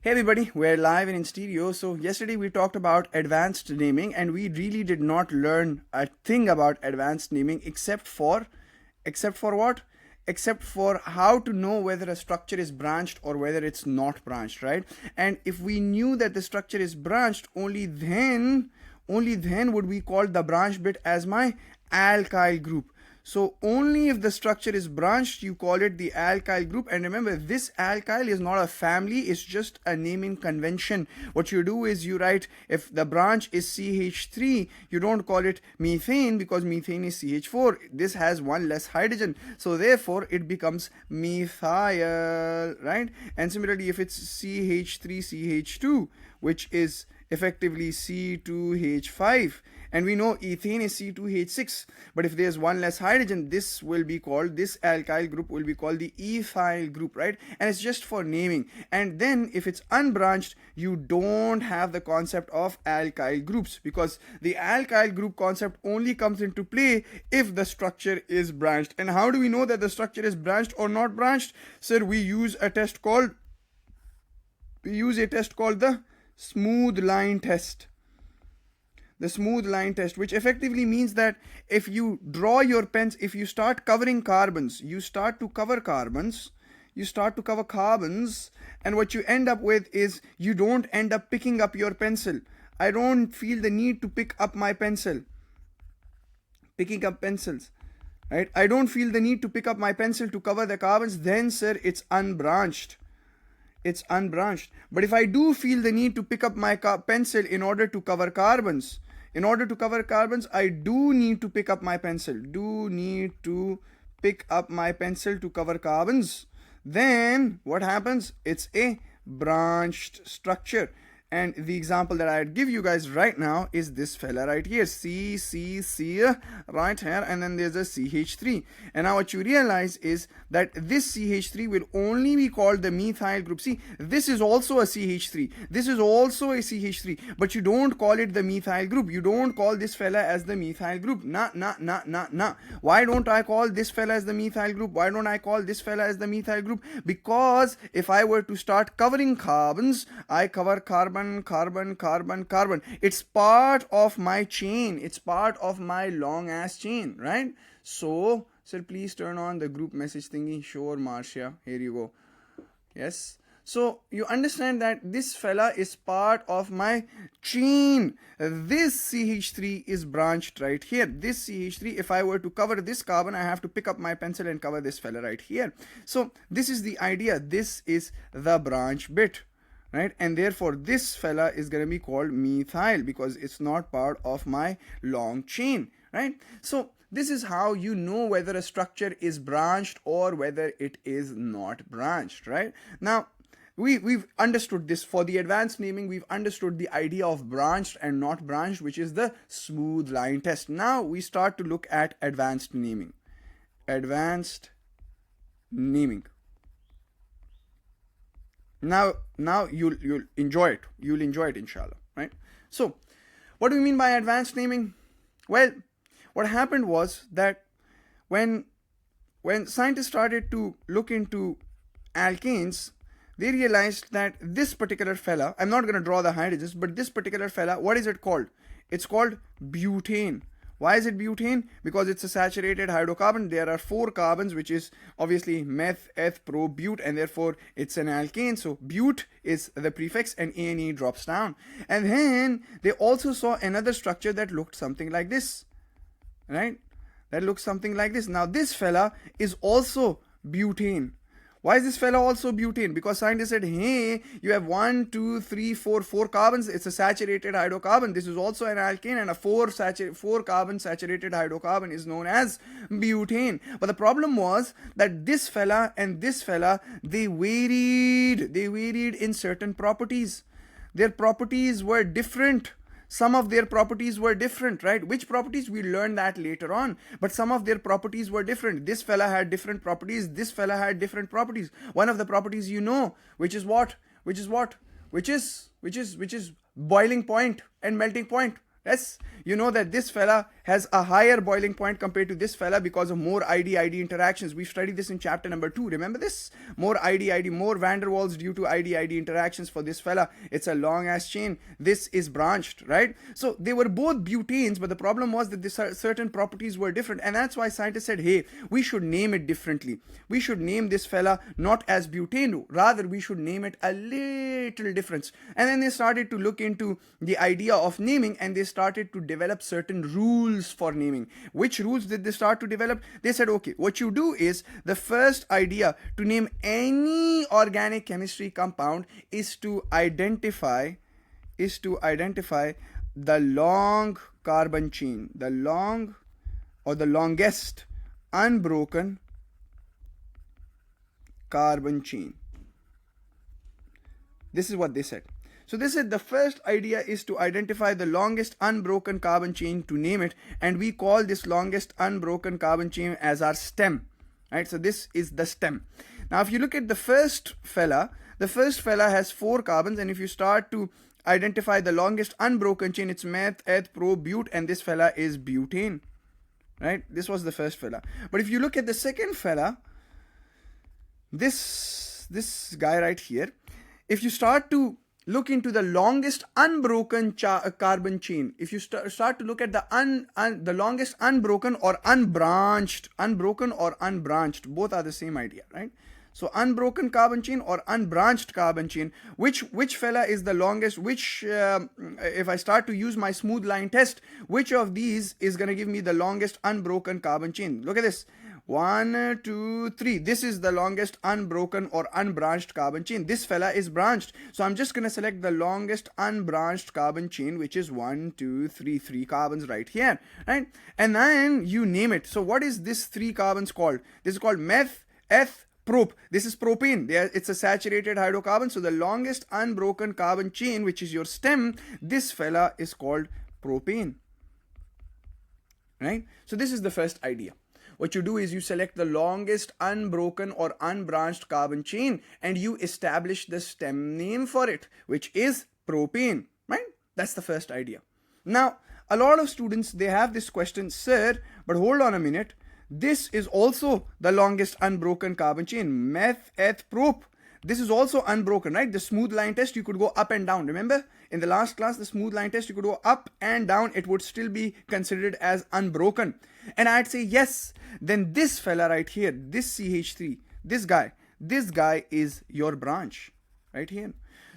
Hey everybody, we're live and in stereo. So yesterday we talked about advanced naming and we really did not learn a thing about advanced naming except for what? Except for how to know whether a structure is branched or whether it's not branched, right? And if we knew that the structure is branched, only then would we call the branch bit as my alkyl group. So only if the structure is branched, you call it the alkyl group. And remember, this alkyl is not a family, it's just a naming convention. What you do is you write, if the branch is CH3, you don't call it methane because methane is CH4. This has one less hydrogen. So therefore, it becomes methyl, right? And similarly, if it's CH3CH2, which is effectively C2H5, and we know ethane is C2H6, but if there's one less hydrogen, this alkyl group will be called the ethyl group, right? And it's just for naming. And then if it's unbranched, you don't have the concept of alkyl groups, because the alkyl group concept only comes into play if the structure is branched. And how do we know that the structure is branched or not branched? Sir, we use a test called the smooth line test. The smooth line test, which effectively means that if you draw your pens, if you start covering carbons, you start to cover carbons, and what you end up with is you don't end up picking up your pencil. I don't feel the need to pick up my pencil. Picking up pencils, right? I don't feel the need to pick up my pencil to cover the carbons, then sir, it's unbranched. It's unbranched. But if I do feel the need to pick up my pencil in order to cover carbons, I do need to pick up my pencil. To cover carbons. Then what happens? It's a branched structure. And the example that I'd give you guys right now is this fella right here, C, right here, and then there's a CH3. And now what you realize is that this CH3 will only be called the methyl group. See, this is also a CH3. This is also a CH3, but you don't call it the methyl group. You don't call this fella as the methyl group. Nah. Why don't I call this fella as the methyl group? Why don't I call this fella as the methyl group? Because if I were to start covering carbons, I cover carbon. It's part of my chain. It's part of my long ass chain, right? So, sir, please turn on the group message thingy. Sure, Marcia. Here you go. Yes. So you understand that this fella is part of my chain. This CH3 is branched right here. This CH3, if I were to cover this carbon, I have to pick up my pencil and cover this fella right here. So this is the idea. This is the branch bit, right? And therefore this fella is going to be called methyl because it's not part of my long chain, right? So this is how you know whether a structure is branched or whether it is not branched, right? Now we've understood this. For the advanced naming, we've understood the idea of branched and not branched, which is the smooth line test. Now we start to look at advanced naming. Now you'll enjoy it. You'll enjoy it, inshallah, right? So what do we mean by advanced naming? Well, what happened was that when scientists started to look into alkanes, they realized that this particular fella, I'm not going to draw the hydrogens, but this particular fella, what is it called? It's called butane. Why is it butane? Because it's a saturated hydrocarbon. There are 4 carbons, which is obviously meth, eth, pro, bute, and therefore it's an alkane. So bute is the prefix and ane drops down. And then they also saw another structure that looked something like this, right? That looks something like this. Now this fella is also butane. Why is this fella also butane? Because scientists said, hey, you have 1, 2, 3, 4 carbons. It's a saturated hydrocarbon. This is also an alkane, and a 4 carbon saturated hydrocarbon is known as butane. But the problem was that this fella and this fella, they varied in certain properties. Their properties were different. Some of their properties were different, right? Which properties? We learned that later on. But some of their properties were different. This fella had different properties. This fella had different properties. One of the properties you know, which is what? Which is boiling point and melting point, Yes, you know that this fella has a higher boiling point compared to this fella because of more ID-ID interactions. We studied this in chapter number 2. Remember this? More ID-ID, more van der Waals due to ID-ID interactions for this fella. It's a long-ass chain. This is branched, right? So they were both butanes, but the problem was that certain properties were different. And that's why scientists said, hey, we should name it differently. We should name this fella not as butane, rather we should name it a little different. And then they started to look into the idea of naming, and they started to develop certain rules for naming. Which rules did they start to develop? They said, okay, what you do is, the first idea to name any organic chemistry compound is to identify the long carbon chain, the long or the longest unbroken carbon chain. This is what they said. So they said the first idea is to identify the longest unbroken carbon chain, to name it, and we call this longest unbroken carbon chain as our stem, right? So this is the stem. Now if you look at the first fella has 4 carbons, and if you start to identify the longest unbroken chain, it's meth, eth, pro, bute, and this fella is butane, right? This was the first fella. But if you look at the second fella, this guy right here, if you start to look into the longest unbroken carbon chain, if you start to look at the longest unbroken or unbranched, both are the same idea, right? So unbroken carbon chain or unbranched carbon chain, which fella is the longest, if I start to use my smooth line test, which of these is going to give me the longest unbroken carbon chain? Look at this. 1, 2, 3. This is the longest unbroken or unbranched carbon chain. This fella is branched. So I'm just going to select the longest unbranched carbon chain, which is 1, 2, 3, 3 carbons right here, right? And then you name it. So what is this 3 carbons called? This is called meth, eth, prop. This is propane. It's a saturated hydrocarbon. So the longest unbroken carbon chain, which is your stem, this fella is called propane, right? So this is the first idea. What you do is you select the longest unbroken or unbranched carbon chain, and you establish the stem name for it, which is propane, right? That's the first idea. Now, a lot of students, they have this question, sir, but hold on a minute. This is also the longest unbroken carbon chain, meth, eth, prop. This is also unbroken, right? The smooth line test, you could go up and down. Remember, in the last class, the smooth line test, you could go up and down. It would still be considered as unbroken. And I'd say, yes, then this fella right here, this CH3, this guy is your branch right here.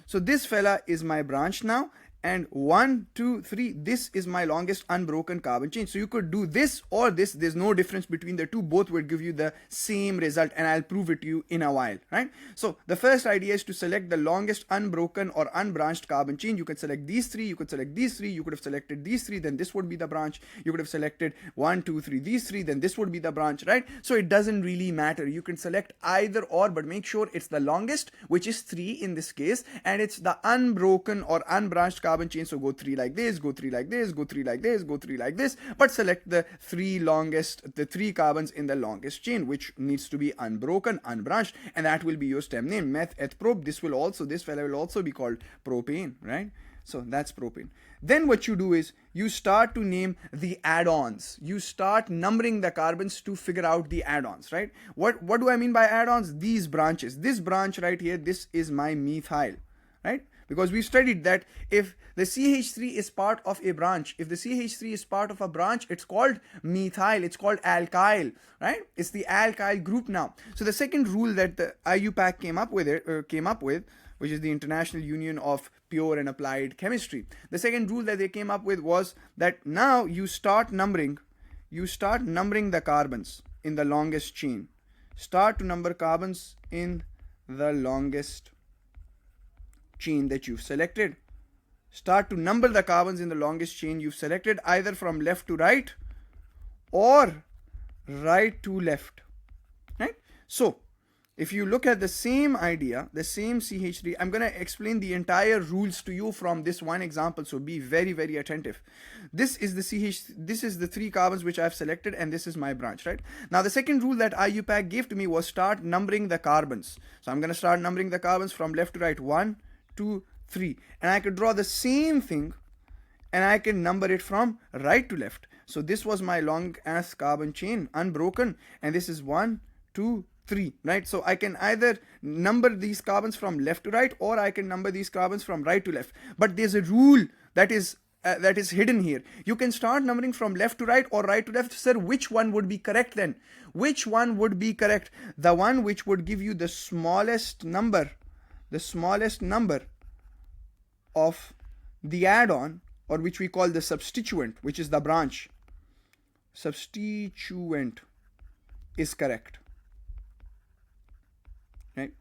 So this fella is my branch now. And 1, 2, 3, this is my longest unbroken carbon chain. So you could do this or this. There's no difference between the two. Both will give you the same result, and I'll prove it to you in a while, right? So the first idea is to select the longest unbroken or unbranched carbon chain. You could select these 3, you could select these 3, you could have selected these 3, then this would be the branch. You could have selected 1, 2, 3, these 3, then this would be the branch, right? So it doesn't really matter. You can select either or, but make sure it's the longest, which is 3 in this case, and it's the unbroken or unbranched carbon chain. So go 3 like this, go 3 like this, go 3 like this, go 3 like this, but select the 3 carbons in the longest chain, which needs to be unbroken, unbranched, and that will be your stem name, meth, eth, prop. This fella will also be called propane, right? So that's propane. Then what you do is you start to name the add-ons. You start numbering the carbons to figure out the add-ons, right? What do I mean by add-ons? These branches. This branch right here, this is my methyl, right? Because we studied that if the CH3 is part of a branch, it's called methyl, it's called alkyl, right? It's the alkyl group now. So the second rule that the IUPAC came up with, which is the International Union of Pure and Applied Chemistry. The second rule that they came up with was that now you start numbering the carbons in the longest chain. Start to number carbons in the longest chain that you've selected. Start to number the carbons in the longest chain you've selected, either from left to right or right to left, right? So if you look at the same idea, the same CH3, I'm going to explain the entire rules to you from this one example, so be very, very attentive. This is the 3 carbons which I've selected, and this is my branch, right? Now the second rule that IUPAC gave to me was start numbering the carbons. So I'm going to start numbering the carbons from left to right, 1, 2, 3, and I could draw the same thing and I can number it from right to left. So this was my long ass carbon chain, unbroken, and this is 1, 2, 3, right? So I can either number these carbons from left to right, or I can number these carbons from right to left. But there's a rule that is hidden here. You can start numbering from left to right or right to left. Sir, which one would be correct then? Which one would be correct? The one which would give you the smallest number of the add-on, or which we call the substituent, which is the branch. Substituent is correct. Right?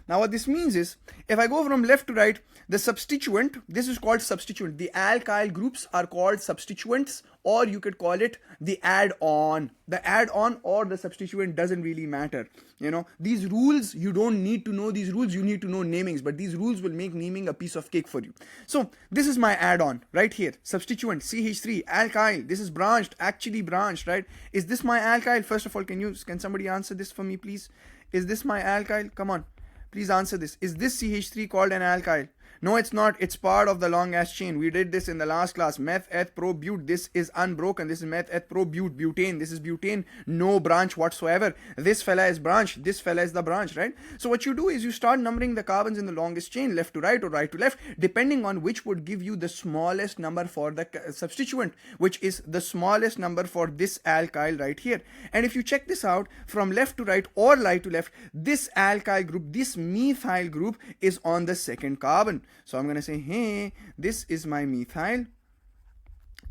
Now what this means is, if I go from left to right, the substituent, this is called substituent. The alkyl groups are called substituents, or you could call it the add-on. The add-on or the substituent doesn't really matter. You know, these rules, you don't need to know these rules, you need to know namings, but these rules will make naming a piece of cake for you. So this is my add-on right here, substituent, CH3, alkyl. This is branched, actually branched, right? Is this my alkyl? First of all, can somebody answer this for me, please? Is this my alkyl? Come on. Please answer this. Is this CH3 called an alkyl? No, it's not. It's part of the long ash chain. We did this in the last class. Meth, eth, pro, but. This is unbroken. This is meth, eth, pro, butane. This is butane. No branch whatsoever. This fella is branch. This fella is the branch, right? So what you do is you start numbering the carbons in the longest chain, left to right or right to left, depending on which would give you the smallest number for the substituent, which is the smallest number for this alkyl right here. And if you check this out, from left to right or right to left, this alkyl group, this methyl group is on the second carbon. So I'm going to say, hey, this is my methyl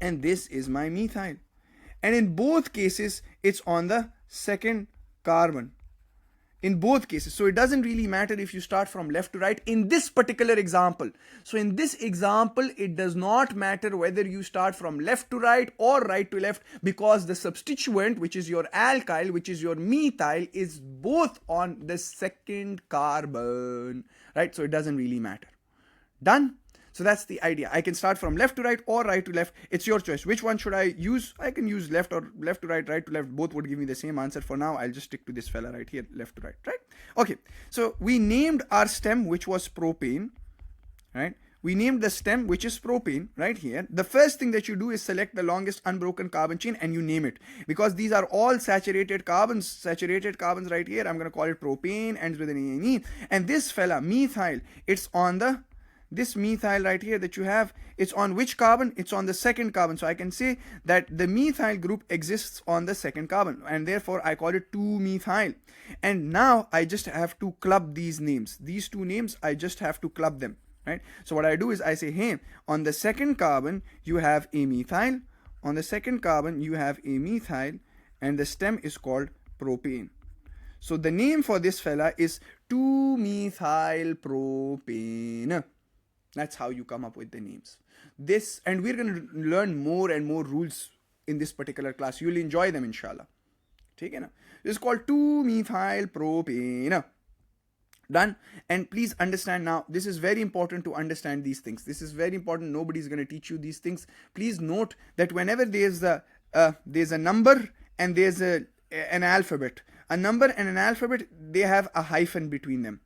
and this is my methyl. And in both cases, it's on the second carbon. In both cases. So it doesn't really matter if you start from left to right in this particular example. So in this example, it does not matter whether you start from left to right or right to left, because the substituent, which is your alkyl, which is your methyl, is both on the second carbon, right? So it doesn't really matter. Done? So that's the idea. I can start from left to right or right to left. It's your choice. Which one should I use? I can use left or left to right, right to left. Both would give me the same answer. For now, I'll just stick to this fella right here, left to right, right? Okay. So we named our stem, which was propane, right? We named the stem, which is propane, right here. The first thing that you do is select the longest unbroken carbon chain and you name it. Because these are all saturated carbons right here. I'm going to call it propane, ends with an ane. And this fella, methyl, it's on the this methyl right here that you have, it's on which carbon? It's on the second carbon. So I can say that the methyl group exists on the second carbon, and therefore I call it 2-methyl. And now I just have to club these names. These two names, I just have to club them, right? So what I do is I say, hey, on the second carbon, you have a methyl. On the second carbon, you have a methyl, and the stem is called propane. So the name for this fella is 2-methyl propane. That's how you come up with the names. This, and we're going to learn more and more rules in this particular class. You'll enjoy them, inshallah. Okay, na? This is called 2-methyl propane. Done. And please understand now, this is very important to understand these things. This is very important. Nobody's going to teach you these things. Please note that whenever there's a number and there's an alphabet, a number and an alphabet, they have a hyphen between them.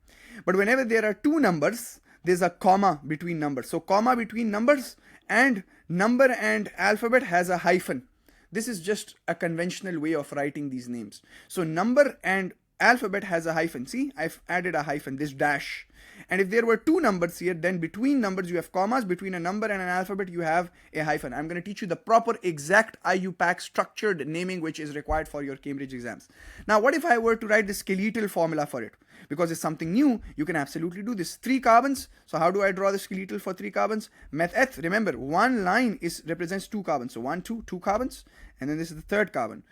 But whenever there are two numbers, there's a comma between numbers. So comma between numbers, and number and alphabet has a hyphen. This is just a conventional way of writing these names. So number and alphabet has a hyphen. See, I've added a hyphen, this dash. And if there were two numbers here, then between numbers you have commas, between a number and an alphabet you have a hyphen. I'm going to teach you the proper exact IUPAC structured naming which is required for your Cambridge exams. Now what if I were to write the skeletal formula for it? Because it's something new, you can absolutely do this. 3 carbons. So how do I draw the skeletal for 3 carbons? Meth. Remember, one line represents 2 carbons. So 1, 2 carbons. And then this is the third carbon.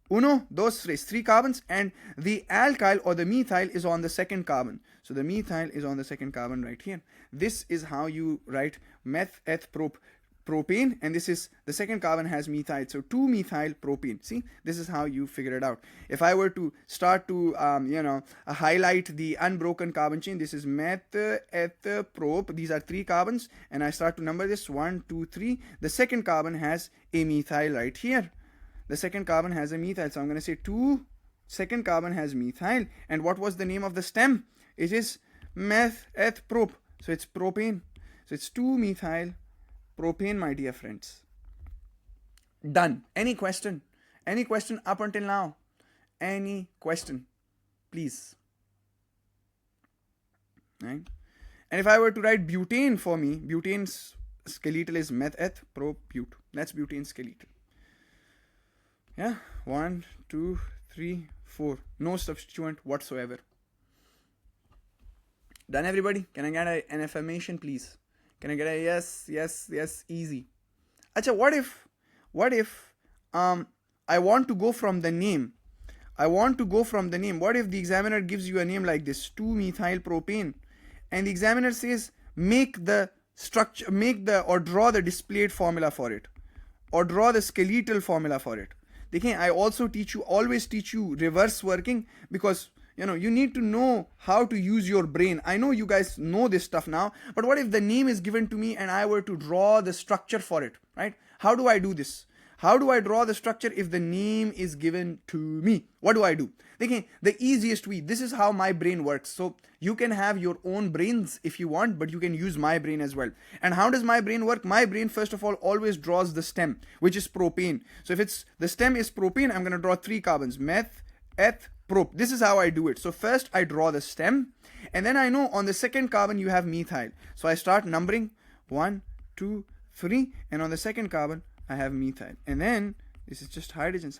1, 2, 3 carbons, and the alkyl or the methyl is on the second carbon. So the methyl is on the second carbon right here. This is how you write meth, eth, propane, and this is the second carbon has methyl. So 2-methyl propane. See, this is how you figure it out. If I were to start to highlight the unbroken carbon chain, this is meth, eth, prop. These are 3 carbons, and I start to number this 1, 2, 3. The second carbon has a methyl right here. The second carbon has a methyl. So I'm going to say 2, second carbon has methyl. And what was the name of the stem? It is meth, eth, prop. So it's propane. So it's 2-methyl propane, my dear friends. Done. Any question? Any question up until now? Any question? Please. Right? And if I were to write butane for me, butane's skeletal is meth propute. That's butane skeletal. Yeah, 1, 2, 3, 4. No substituent whatsoever. Done, everybody? Can I get an affirmation, please? Can I get a yes, yes, yes, easy? Acha, what if I want to go from the name? What if the examiner gives you a name like this, 2-methyl propane, and the examiner says make the or draw the displayed formula for it, or draw the skeletal formula for it. I always teach you reverse working, because you need to know how to use your brain. I know you guys know this stuff now, but what if the name is given to me and I were to draw the structure for it, right? How do I do this? How do I draw the structure if the name is given to me? What do I do? The easiest way, this is how my brain works. So you can have your own brains if you want, but you can use my brain as well. And how does my brain work? My brain, first of all, always draws the stem, which is propane. So if the stem is propane, I'm going to draw 3 carbons, meth, eth, prop. This is how I do it. So first I draw the stem, and then I know on the second carbon you have methyl. So I start numbering 1, 2, 3, and on the second carbon I have methyl, and then this is just hydrogens.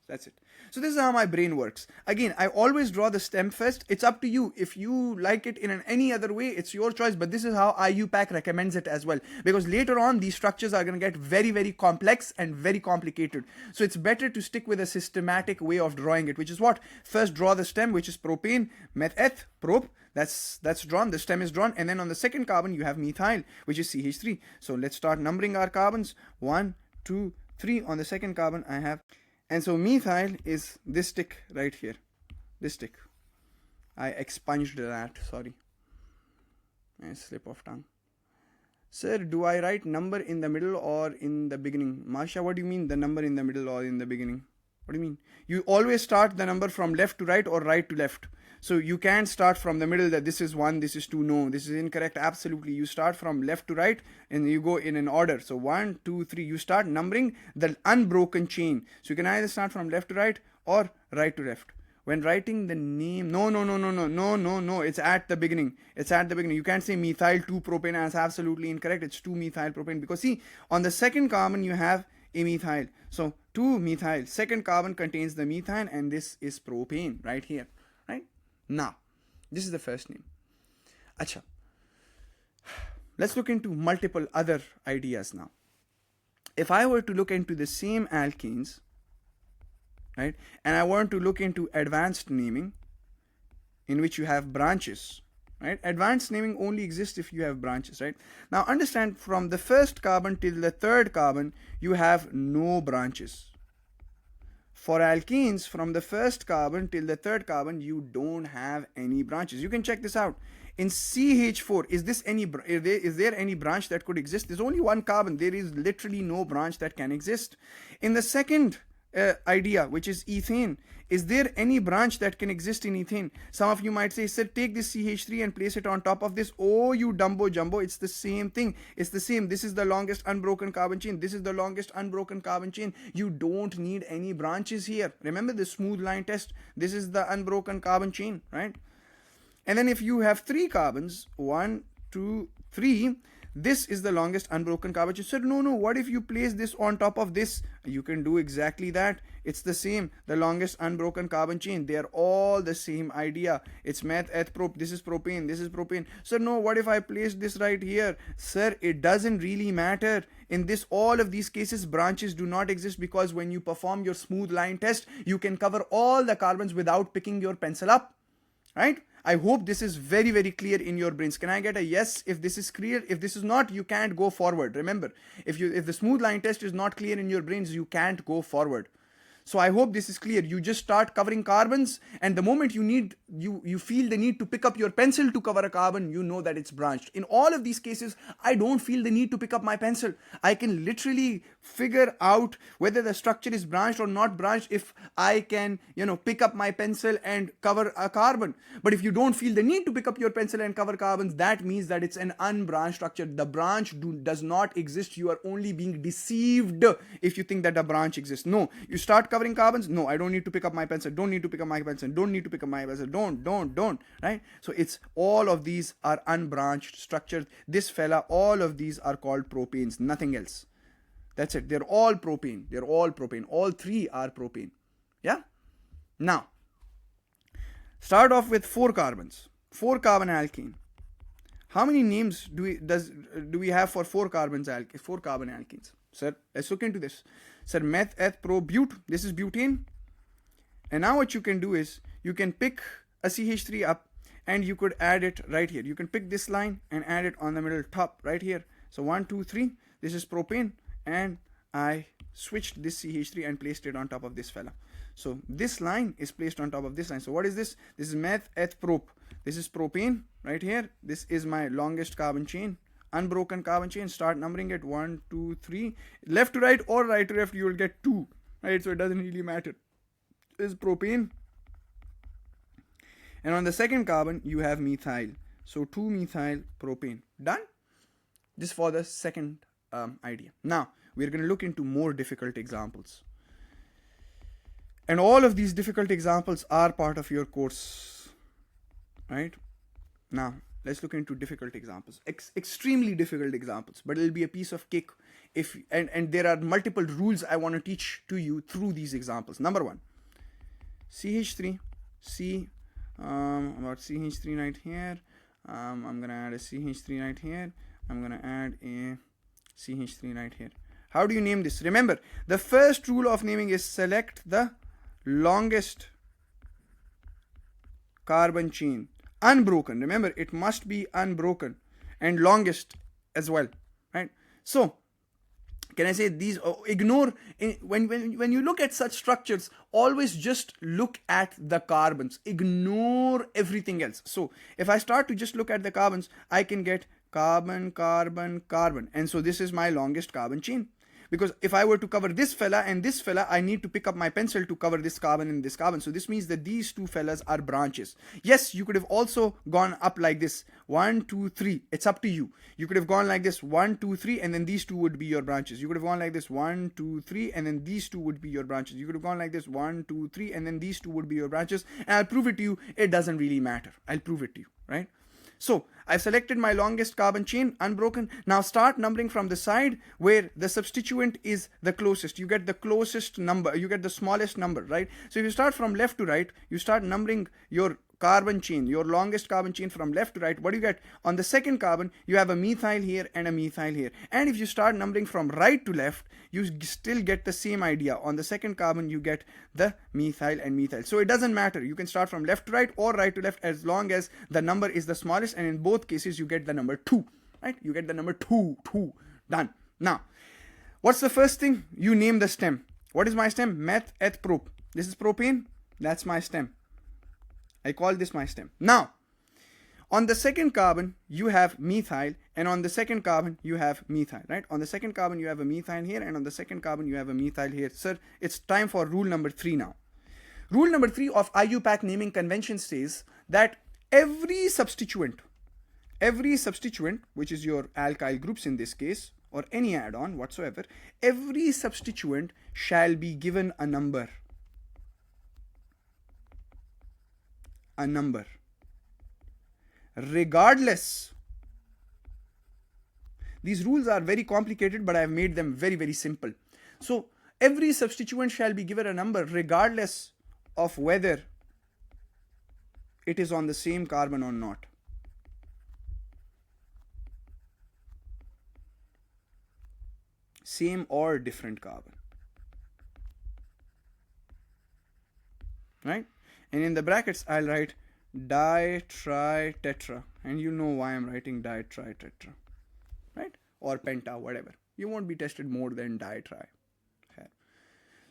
That's it. So this is how my brain works. Again, I always draw the stem first. It's up to you. If you like it in any other way, it's your choice, but this is how IUPAC recommends it as well, because later on these structures are going to get very, very complex and very complicated. So it's better to stick with a systematic way of drawing it, which is what? First draw the stem, which is propane, meth, eth, prop. That's drawn, the stem is drawn, and then on the second carbon you have methyl, which is CH3. So let's start numbering our carbons. 1, 2, 3. On the second carbon I have, and so methyl is this stick right here. This stick. I expunged that, sorry. A slip of tongue. Sir, do I write number in the middle or in the beginning? Masha, what do you mean the number in the middle or in the beginning? What do you mean? You always start the number from left to right or right to left. So you can't start from the middle that this is 1, this is 2. No, this is incorrect. Absolutely. You start from left to right and you go in an order. So 1, 2, 3. You start numbering the unbroken chain. So you can either start from left to right or right to left. When writing the name, no. It's at the beginning. You can't say methyl 2-propane. That's absolutely incorrect. It's 2-methyl-propane, because see, on the second carbon you have a methyl. So 2-methyl. Second carbon contains the methyl, and this is propane right here. Right? Now, this is the first name. Acha. Let's look into multiple other ideas now. If I were to look into the same alkanes, right, and I want to look into advanced naming, in which you have branches, right? Advanced naming only exists if you have branches, right? Now understand, from the first carbon till the third carbon, you have no branches. For alkenes, from the first carbon till the third carbon, you don't have any branches. You can check this out. In CH4, is there any branch that could exist? There's only one carbon. There is literally no branch that can exist. In the second idea, which is ethane, is there any branch that can exist in ethane? Some of you might say, sir, take this CH3 and place it on top of this. Oh, you dumbo jumbo, it's the same thing. It's the same. This is the longest unbroken carbon chain. This is the longest unbroken carbon chain. You don't need any branches here. Remember the smooth line test? This is the unbroken carbon chain, right? And then if you have 3 carbons, 1, 2, 3, this is the longest unbroken carbon chain. So no, what if you place this on top of this? You can do exactly that. It's the same, the longest unbroken carbon chain. They are all the same idea. It's meth, eth, prop. This is propane, this is propane. So no, what if I place this right here? Sir, it doesn't really matter. In all of these cases, branches do not exist, because when you perform your smooth line test, you can cover all the carbons without picking your pencil up, right? I hope this is very, very clear in your brains. Can I get a yes if this is clear? If this is not, you can't go forward. Remember, if the smooth line test is not clear in your brains, you can't go forward. So I hope this is clear. You just start covering carbons, and the moment you feel the need to pick up your pencil to cover a carbon, you know that it's branched. In all of these cases, I don't feel the need to pick up my pencil. I can literally figure out whether the structure is branched or not branched if I can, pick up my pencil and cover a carbon. But if you don't feel the need to pick up your pencil and cover carbons, that means that it's an unbranched structure. The branch does not exist. You are only being deceived if you think that a branch exists. No, you start covering carbons. No, I don't need to pick up my pencil. Don't need to pick up my pencil. Don't need to pick up my pencil. Don't. Right? So it's all of these are unbranched structures. This fella, all of these are called propanes, nothing else. That's it. They're all propane. All three are propane. Yeah? Now, start off with 4 carbons. 4 carbon alkene. How many names do we have for 4 carbon alkenes? Sir, let's look into this. Sir, meth, eth, pro, bute. This is butane. And now what you can do is you can pick a CH3 up and you could add it right here. You can pick this line and add it on the middle top right here. So 1, 2, 3. This is propane, and I switched this CH3 and placed it on top of this fella. So this line is placed on top of this line. So what is this? This is meth, eth, prop. This is propane right here. This is my longest carbon chain, unbroken carbon chain. Start numbering it 1, 2, 3. Left to right or right to left, you will get 2. Right? So it doesn't really matter. This is propane. And on the second carbon, you have methyl. So 2-methyl propane. Done? This for the second idea. Now, we're going to look into more difficult examples. And all of these difficult examples are part of your course. Right? Now, let's look into difficult examples. Extremely difficult examples. But it'll be a piece of cake. And there are multiple rules I want to teach to you through these examples. Number 1. CH3. About CH3 right here. I'm going to add a CH3 right here. I'm going to add a CH3 right here. How do you name this? Remember, the first rule of naming is select the longest carbon chain. Unbroken. Remember, it must be unbroken. And longest as well. Right? So, can I say these? Ignore when you look at such structures. Always just look at the carbons. Ignore everything else. So if I start to just look at the carbons, I can get carbon, carbon, carbon, and so this is my longest carbon chain. Because if I were to cover this fella and this fella, I need to pick up my pencil to cover this carbon and this carbon. So this means that these 2 fellas are branches. Yes, you could have also gone up like this. 1, 2, 3. It's up to you. You could have gone like this. 1, 2, 3, and then these 2 would be your branches. You could have gone like this. 1, 2, 3, and then these 2 would be your branches. You could have gone like this. 1, 2, 3, and then these 2 would be your branches. And I'll prove it to you. It doesn't really matter. I'll prove it to you, right? So I've selected my longest carbon chain, unbroken. Now start numbering from the side where the substituent is the closest. You get the closest number, you get the smallest number, right? So if you start from left to right, you start numbering your carbon chain, your longest carbon chain from left to right. What do you get? On the second carbon, you have a methyl here and a methyl here. And if you start numbering from right to left, you still get the same idea. On the second carbon, you get the methyl and methyl. So it doesn't matter. You can start from left to right or right to left as long as the number is the smallest. And in both cases, you get the number 2, right? You get the number 2. Done. Now, what's the first thing? You name the stem. What is my stem? Meth, eth, prop. This is propane. That's my stem. I call this my stem. Now, on the second carbon, you have methyl, and on the second carbon, you have methyl, right? On the second carbon, you have a methyl here, and on the second carbon, you have a methyl here. Sir, it's time for rule number 3 now. Rule number 3 of IUPAC naming convention says that every substituent, which is your alkyl groups in this case, or any add-on whatsoever, every substituent shall be given a number. A number. Regardless. These rules are very complicated, but I have made them very, very simple. So, every substituent shall be given a number regardless of whether it is on the same carbon or not. Same or different carbon. Right? And in the brackets, I'll write di-tri-tetra. And you know why I'm writing di-tri-tetra. Right? Or penta, whatever. You won't be tested more than di-tri.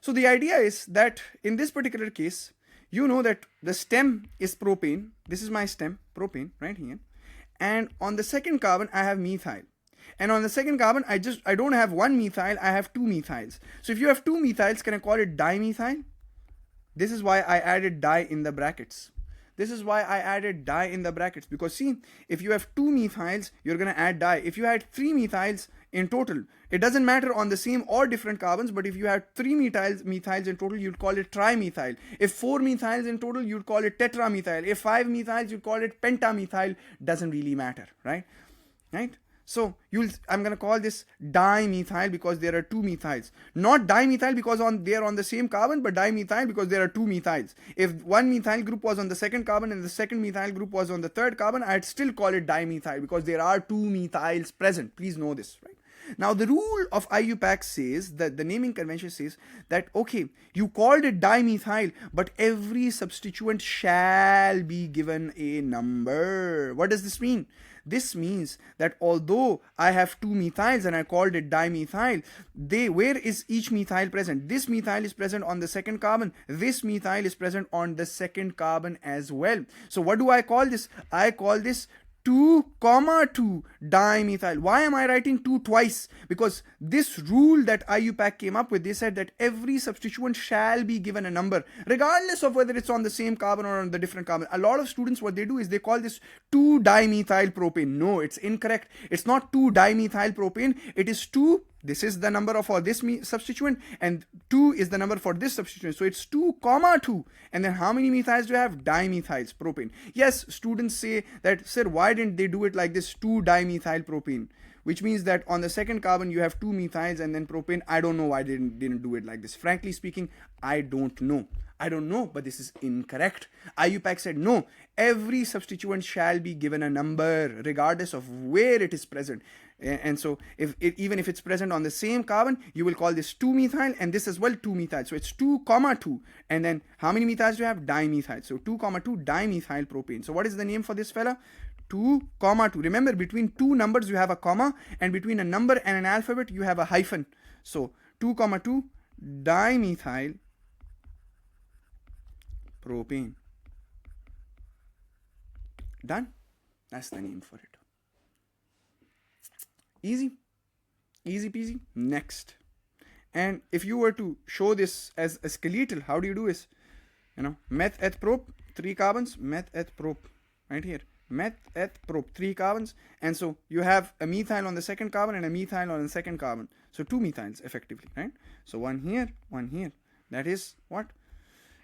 So the idea is that in this particular case, you know that the stem is propane. This is my stem, propane, right here. And on the second carbon, I have methyl. And on the second carbon, I don't have one methyl, I have two methyls. So if you have two methyls, can I call it dimethyl? This is why I added di in the brackets. This is why I added di in the brackets, because see, if you have two methyls, you're going to add di. If you had three methyls in total, it doesn't matter on the same or different carbons, but if you had three methyls in total, you'd call it trimethyl. If four methyls in total, you'd call it tetramethyl. If five methyls, you'd call it pentamethyl. Doesn't really matter, right? Right? So I'm going to call this dimethyl because there are two methyls. Not dimethyl because they are on the same carbon, but dimethyl because there are two methyls. If one methyl group was on the second carbon and the second methyl group was on the third carbon, I'd still call it dimethyl because there are two methyls present. Please know this, right? Now the rule of IUPAC says that the naming convention says that, okay, you called it dimethyl, but every substituent shall be given a number. What does this mean? This means that although I have two methyls and I called it dimethyl, where is each methyl present? This methyl is present on the second carbon. This methyl is present on the second carbon as well. So what do I call this? I call this 2,2 dimethyl. Why am I writing 2 twice? Because this rule that IUPAC came up with, they said that every substituent shall be given a number, regardless of whether it's on the same carbon or on the different carbon. A lot of students, what they do is they call this 2-dimethyl propane. No, it's incorrect. It's not 2-dimethyl propane. It is 2. This is the number for this substituent, and 2 is the number for this substituent. So it's 2,2. And then how many methyls do you have? Dimethyls, propane. Yes, students say that, sir, why didn't they do it like this, 2-dimethyl propane? Which means that on the second carbon, you have two methyls and then propane. I don't know why they didn't do it like this. Frankly speaking, I don't know. I don't know, but this is incorrect. IUPAC said, no, every substituent shall be given a number, regardless of where it is present. And so even if it's present on the same carbon, you will call this 2-methyl and this as well 2-methyl. So it's 2,2. And then how many methyls do you have? Dimethyl. So 2,2 dimethyl propane. So what is the name for this fella? 2,2. Remember, between two numbers you have a comma, and between a number and an alphabet you have a hyphen. So 2,2 dimethyl propane. Done? That's the name for it. Easy. Easy peasy. Next. And if you were to show this as a skeletal, how do you do this? Meth eth prop, 3 carbons, meth eth prop, right here. Meth eth prop, 3 carbons. And so you have a methyl on the second carbon and a methyl on the second carbon. So 2 methyls effectively, right? So one here, one here. That is what?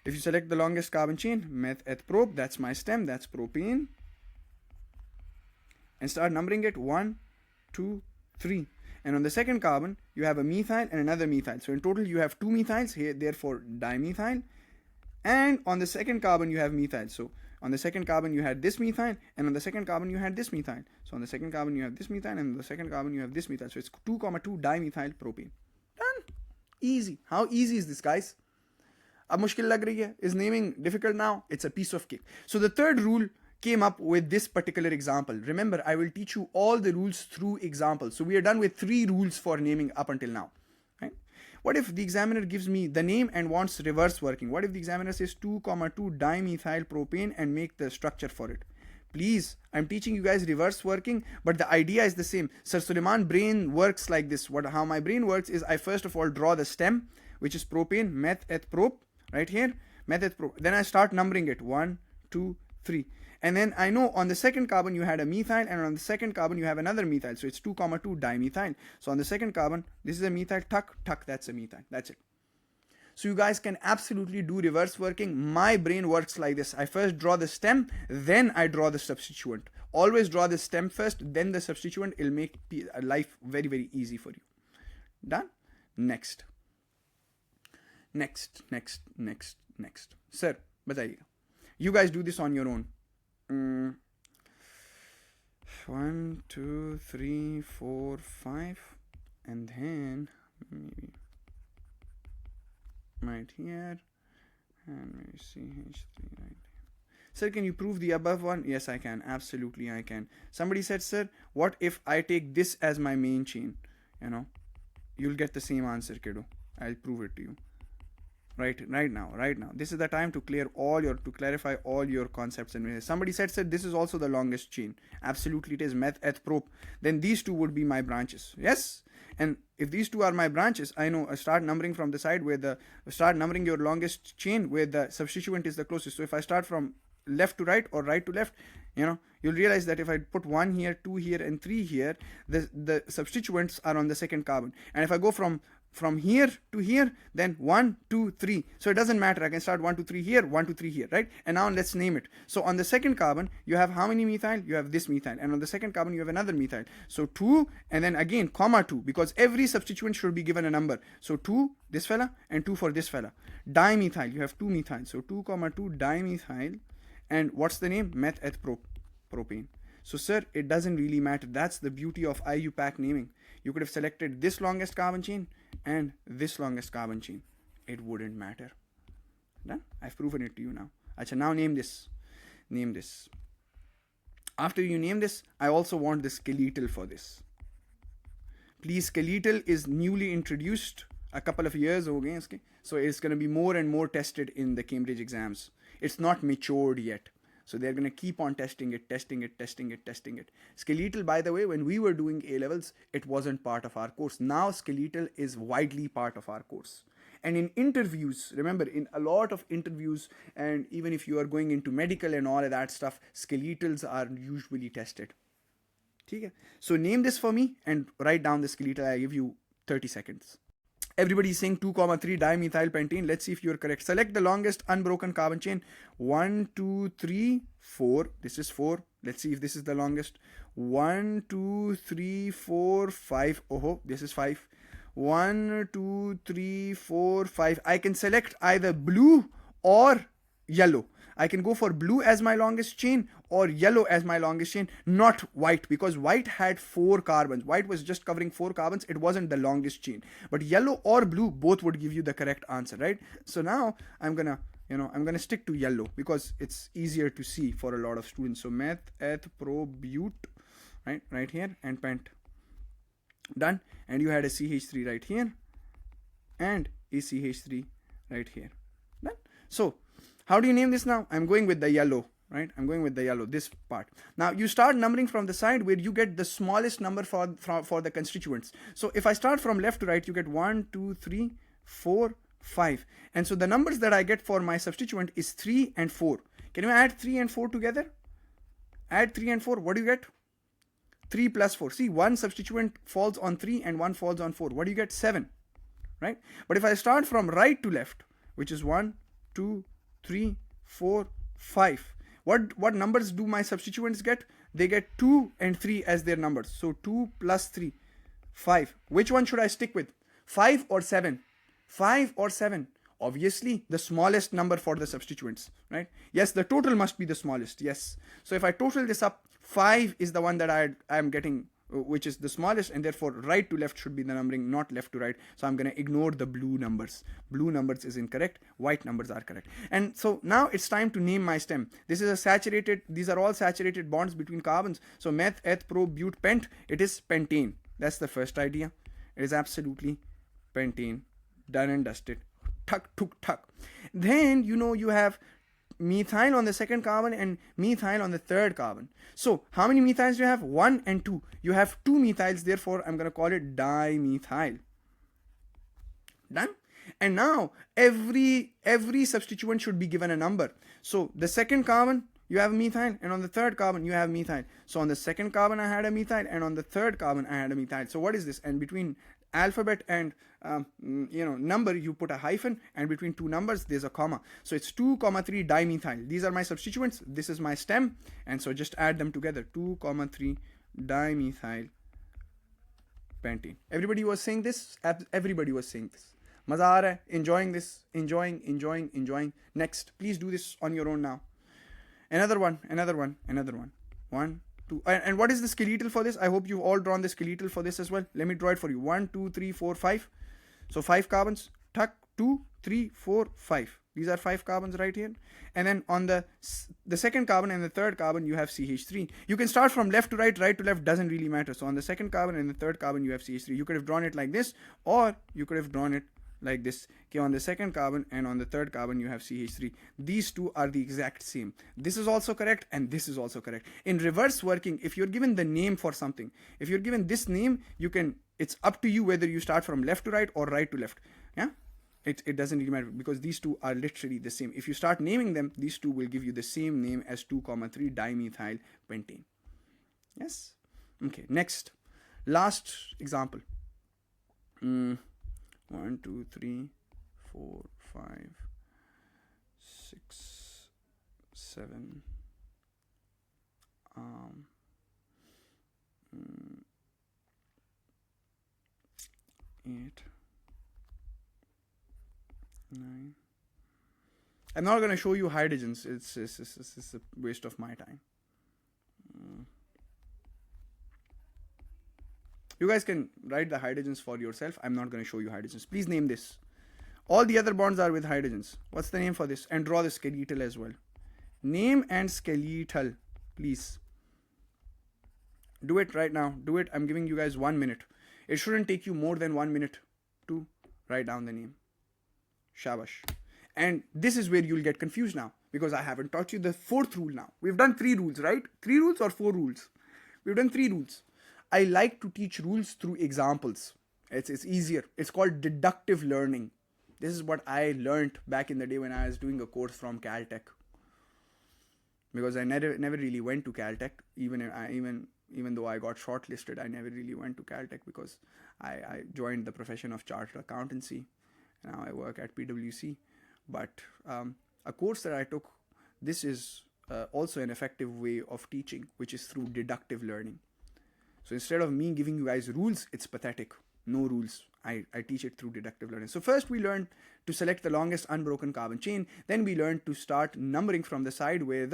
If you select the longest carbon chain, meth eth prop, that's my stem, that's propane. And start numbering it 1, 2, 3. And on the second carbon, you have a methyl and another methyl. So in total, you have 2 methyls here, therefore dimethyl. And on the second carbon, you have methyl. So on the second carbon, you had this methyl, and on the second carbon, you had this methyl. So on the second carbon, you have this methyl, and on the second carbon, you have this methyl. So it's 2,2 dimethyl propane. Done. Easy. How easy is this, guys? Ab mushkil lag rahi hai? Is naming difficult now? It's a piece of cake. So the third rule came up with this particular example. Remember, I will teach you all the rules through examples. So we are done with 3 rules for naming up until now. Right? What if the examiner gives me the name and wants reverse working? What if the examiner says 2,2 dimethyl propane and make the structure for it? Please, I'm teaching you guys reverse working, but the idea is the same. Sir Suleiman brain works like this. How my brain works is I first of all draw the stem, which is propane, meth eth prop, right here, meth eth prop. Then I start numbering it, 1, 2, 3. And then I know on the second carbon you had a methyl, and on the second carbon you have another methyl. So it's 2,2 dimethyl. So on the second carbon, this is a methyl, tuck, that's a methyl. That's it. So you guys can absolutely do reverse working. My brain works like this. I first draw the stem, then I draw the substituent. Always draw the stem first, then the substituent. It'll make life very, very easy for you. Done? Next. Sir, bataiye. You guys do this on your own. 1, 2, 3, 4, 5, and then maybe right here, and maybe CH3 right here. Sir, can you prove the above one? Yes, I can. Absolutely, I can. Somebody said, sir, what if I take this as my main chain? You'll get the same answer, kiddo. I'll prove it to you. right now. This is the time to clarify all your concepts. And somebody said this is also the longest chain. Absolutely it is. Meth, eth, prop. Then these two would be my branches. Yes. And if these two are my branches, I know start numbering from the side where start numbering your longest chain where the substituent is the closest. So if I start from left to right or right to left, you'll realize that if I put 1 here, 2 here, and 3 here, the substituents are on the second carbon. And if I go from here to here, then 1, 2, 3. So it doesn't matter. I can start 1, 2, 3 here, 1, 2, 3 here, right? And now let's name it. So on the second carbon, you have how many methyl? You have this methyl. And on the second carbon, you have another methyl. So 2, and then again, comma 2, because every substituent should be given a number. So 2, this fella, and 2 for this fella. Dimethyl, you have 2 methyl. So 2, 2, dimethyl. And what's the name? Meth, eth, propane. So sir, it doesn't really matter. That's the beauty of IUPAC naming. You could have selected this longest carbon chain and this longest carbon chain. It wouldn't matter. Done? I've proven it to you now. Acha, now name this. Name this. After you name this, I also want the skeletal for this. Please, skeletal is newly introduced a couple of years ago. So it's going to be more and more tested in the Cambridge exams. It's not matured yet. So they're going to keep on testing it. Skeletal, by the way, when we were doing A-levels, it wasn't part of our course. Now skeletal is widely part of our course. And in interviews, remember, in a lot of interviews, and even if you are going into medical and all of that stuff, skeletals are usually tested. Okay? So name this for me and write down the skeletal. I give you 30 seconds. Everybody is saying 2, 3 dimethyl pentane. Let's see if you're correct. Select the longest unbroken carbon chain. 1, 2, 3, 4. This is 4. Let's see if this is the longest. 1, 2, 3, 4, 5. Oh, this is 5. 1, 2, 3, 4, 5. I can select either blue or yellow. I can go for blue as my longest chain or yellow as my longest chain, not white, because white had 4 carbons. White was just covering 4 carbons. It wasn't the longest chain. But yellow or blue, both would give you the correct answer, right? So now I'm gonna stick to yellow because it's easier to see for a lot of students. So meth, eth, pro, but, right here, and pent. Done. And you had a CH3 right here and a CH3 right here. Done. So how do you name this now? I'm going with the yellow, right? I'm going with the yellow, this part. Now you start numbering from the side where you get the smallest number for the constituents. So if I start from left to right, you get 1, 2, 3, 4, 5. And so the numbers that I get for my substituent is 3 and 4. Can you add 3 and 4 together? Add 3 and 4. What do you get? 3 plus 4. See, one substituent falls on 3 and one falls on 4. What do you get? 7, right? But if I start from right to left, which is 1, 2, 3, 4, 5. What numbers do my substituents get? They get 2 and 3 as their numbers. So 2 plus 3, 5. Which one should I stick with? 5 or 7? 5 or 7? Obviously, the smallest number for the substituents, right? Yes, the total must be the smallest. Yes. So if I total this up, 5 is the one that I am getting, which is the smallest, and therefore right to left should be the numbering, not left to right. So I'm going to ignore the blue numbers. Blue numbers is incorrect. White numbers are correct. And so now it's time to name my stem. This is a saturated, these are all saturated bonds between carbons. So meth, eth, pro, but, pent, it is pentane. That's the first idea. It is absolutely pentane. Done and dusted. Tuck, tuk, tuck. Then, you have methyl on the second carbon and methyl on the third carbon. So how many methyls do you have? 1 and 2. You have 2 methyls, therefore I'm going to call it dimethyl. Done? And now every substituent should be given a number. So the second carbon you have methyl, and on the third carbon you have methyl. So on the second carbon I had a methyl, and on the third carbon I had a methyl. So what is this? And between alphabet and number you put a hyphen, and between two numbers there's a comma. So it's 2, 3 dimethyl. These are my substituents. This is my stem, and so just add them together. 2, 3 dimethyl pentane. Everybody was saying this. Everybody was saying this. Maza aa raha hai? Enjoying this. Enjoying. Next, please do this on your own now. Another one. 1, 2. And what is the skeletal for this? I hope you've all drawn the skeletal for this as well. Let me draw it for you. 1, 2, 3, 4, 5. So 5 carbons. Tuck, 2, 3, 4, 5. These are 5 carbons right here. And then on the second carbon and the third carbon, you have CH3. You can start from left to right to left, doesn't really matter. So on the second carbon and the third carbon, you have CH3. You could have drawn it like this, or you could have drawn it like this. Okay, on the second carbon and on the third carbon you have CH3. These two are the exact same. This is also correct and this is also correct. In reverse working, if you're given the name for something, if you're given this name, you can, it's up to you whether you start from left to right or right to left. Yeah, it doesn't really matter because these two are literally the same. If you start naming them, these two will give you the same name as 2,3 dimethyl pentane. Yes. Okay, next, last example. 1, 2, 3, 4, 5, 6, 7, 8, 9. I'm not going to show you hydrogens. It's a waste of my time. You guys can write the hydrogens for yourself. I'm not going to show you hydrogens. Please name this. All the other bonds are with hydrogens. What's the name for this? And draw the skeletal as well. Name and skeletal, please. Do it right now. Do it. I'm giving you guys 1 minute. It shouldn't take you more than 1 minute to write down the name. Shabash. And this is where you'll get confused now, because I haven't taught you the fourth rule now. We've done 3 rules, right? 3 rules or 4 rules? We've done 3 rules. I like to teach rules through examples. It's easier. It's called deductive learning. This is what I learned back in the day when I was doing a course from Caltech. Because I never really went to Caltech, even though I got shortlisted, I never really went to Caltech because I joined the profession of chartered accountancy. Now I work at PwC. But a course that I took, this is also an effective way of teaching, which is through deductive learning. So instead of me giving you guys rules, it's pathetic. No rules. I teach it through deductive learning. So first we learned to select the longest unbroken carbon chain. Then we learned to start numbering from the side where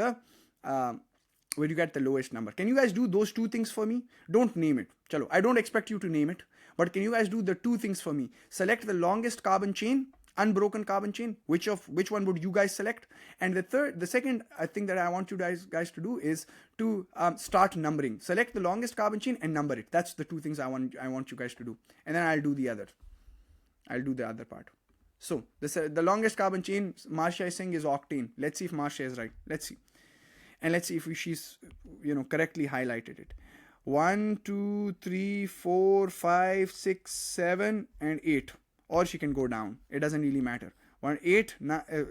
you get the lowest number. Can you guys do those 2 things for me? Don't name it. Chalo, I don't expect you to name it. But can you guys do the 2 things for me? Select the longest carbon chain, unbroken carbon chain. Which one would you guys select? And the second thing that I want you guys to do is to start numbering. Select the longest carbon chain and number it. That's the 2 things I want you guys to do. And then I'll do the other. I'll do the other part. So the longest carbon chain Marcia is saying is octane. Let's see if Marcia is right. Let's see. And let's see if she's correctly highlighted it. 1, 2, 3, 4, 5, 6, 7, and 8. Or she can go down. It doesn't really matter. 1, 8,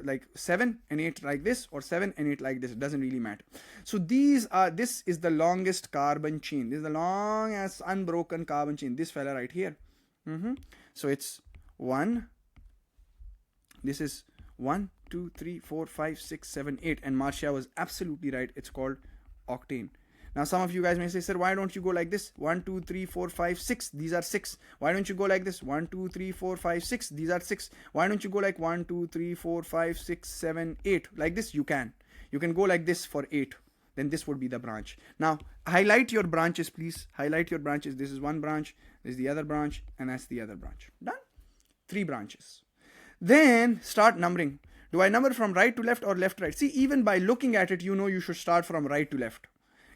like 7 and 8 like this, or 7 and 8 like this. It doesn't really matter. So this is the longest carbon chain. This is the longest unbroken carbon chain. This fella right here. So it's 1. This is 1, 2, 3, 4, 5, 6, 7, 8. And Marcia was absolutely right. It's called octane. Now some of you guys may say, sir, why don't you go like this? 1, 2, 3, 4, 5, 6. These are 6. Why don't you go like this? 1, 2, 3, 4, 5, 6. These are 6. Why don't you go like 1, 2, 3, 4, 5, 6, 7, 8? Like this, you can. You can go like this for 8. Then this would be the branch. Now, highlight your branches, please. Highlight your branches. This is one branch. This is the other branch. And that's the other branch. Done? 3 branches. Then start numbering. Do I number from right to left or left to right? See, even by looking at it, you should start from right to left.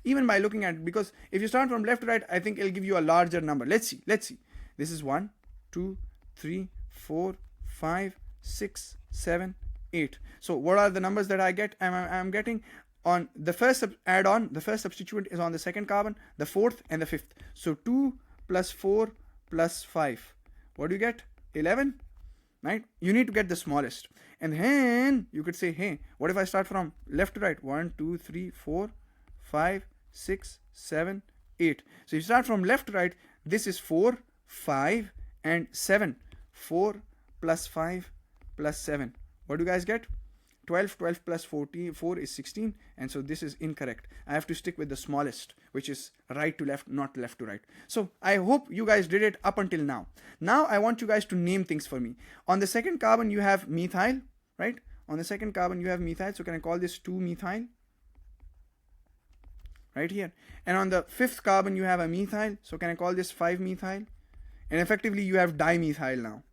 Even by looking at it, because if you start from left to right, I think it'll give you a larger number. Let's see. This is 1, 2, 3, 4, 5, 6, 7, 8. So what are the numbers that I get? I'm getting on the first add-on. The first substituent is on the second carbon, the fourth and the fifth. So 2 plus 4 plus 5. What do you get? 11. Right? You need to get the smallest. And then you could say, hey, what if I start from left to right? 1, 2, 3, 4, 5, 6, 7, 8. So if you start from left to right, this is 4, 5, and 7. 4 plus 5 plus 7. What do you guys get? 12. 12 plus 4 is 16. And so this is incorrect. I have to stick with the smallest, which is right to left, not left to right. So I hope you guys did it up until now. Now I want you guys to name things for me. On the second carbon, you have methyl, right? On the second carbon, you have methyl. So can I call this 2-methyl? Right here. And on the fifth carbon, you have a methyl. So can I call this 5-methyl? And effectively, you have dimethyl now.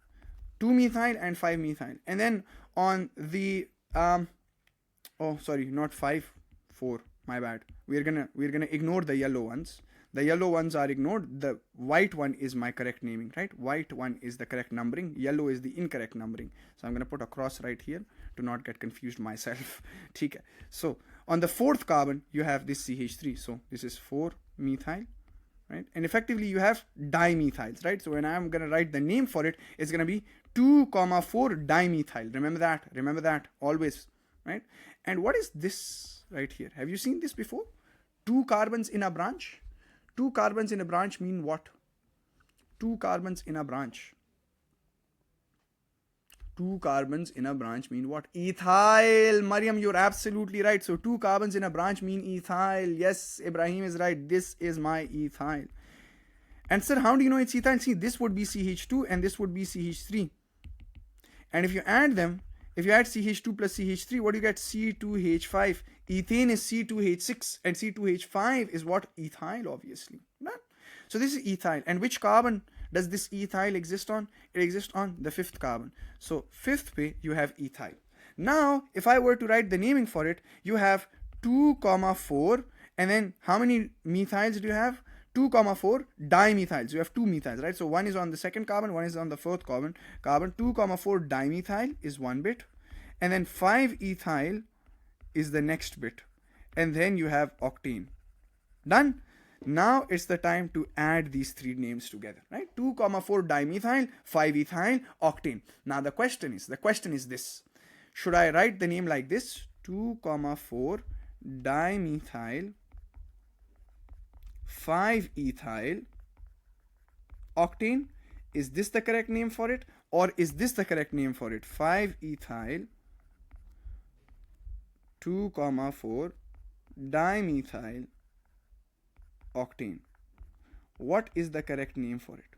2-methyl and 5-methyl. And then on the, oh, sorry, not 5, 4. My bad. We're gonna ignore the yellow ones. The yellow ones are ignored. The white one is my correct naming, right? White one is the correct numbering. Yellow is the incorrect numbering. So I'm going to put a cross right here to not get confused myself. Okay. So on the fourth carbon, you have this CH3. So this is 4-methyl, right? And effectively you have dimethyls, right? So when I'm going to write the name for it, it's going to be 2,4-dimethyl. Remember that always, right? And what is this right here? Have you seen this before? 2 carbons in a branch. 2 carbons in a branch mean what? 2 carbons in a branch. 2 carbons in a branch mean what? Ethyl. Mariam, you're absolutely right. So 2 carbons in a branch mean ethyl. Yes, Ibrahim is right. This is my ethyl. And sir, how do you know it's ethyl? See, this would be CH2 and this would be CH3. And if you add them, if you add CH2 plus CH3, what do you get? C2H5. Ethane is C2H6 and C2H5 is what? Ethyl, obviously. Right? So this is ethyl. And which carbon does this ethyl exist on? It exists on the 5th carbon. So 5th pe you have ethyl. Now, if I were to write the naming for it, you have 2, 4, and then how many methyls do you have? 2, 4 dimethyls. You have 2 methyls, right? So one is on the 2nd carbon, one is on the 4th carbon. 2, 4 dimethyl is one bit, and then 5-ethyl is the next bit, and then you have octane. Done. Now it's the time to add these 3 names together, right? 2, 4 dimethyl, 5-ethyl, octane. Now the question is this: should I write the name like this? 2, 4 dimethyl, 5-ethyl, octane. Is this the correct name for it, or is this the correct name for it? 5-ethyl, 2, 4 dimethyl, octane. What is the correct name for it?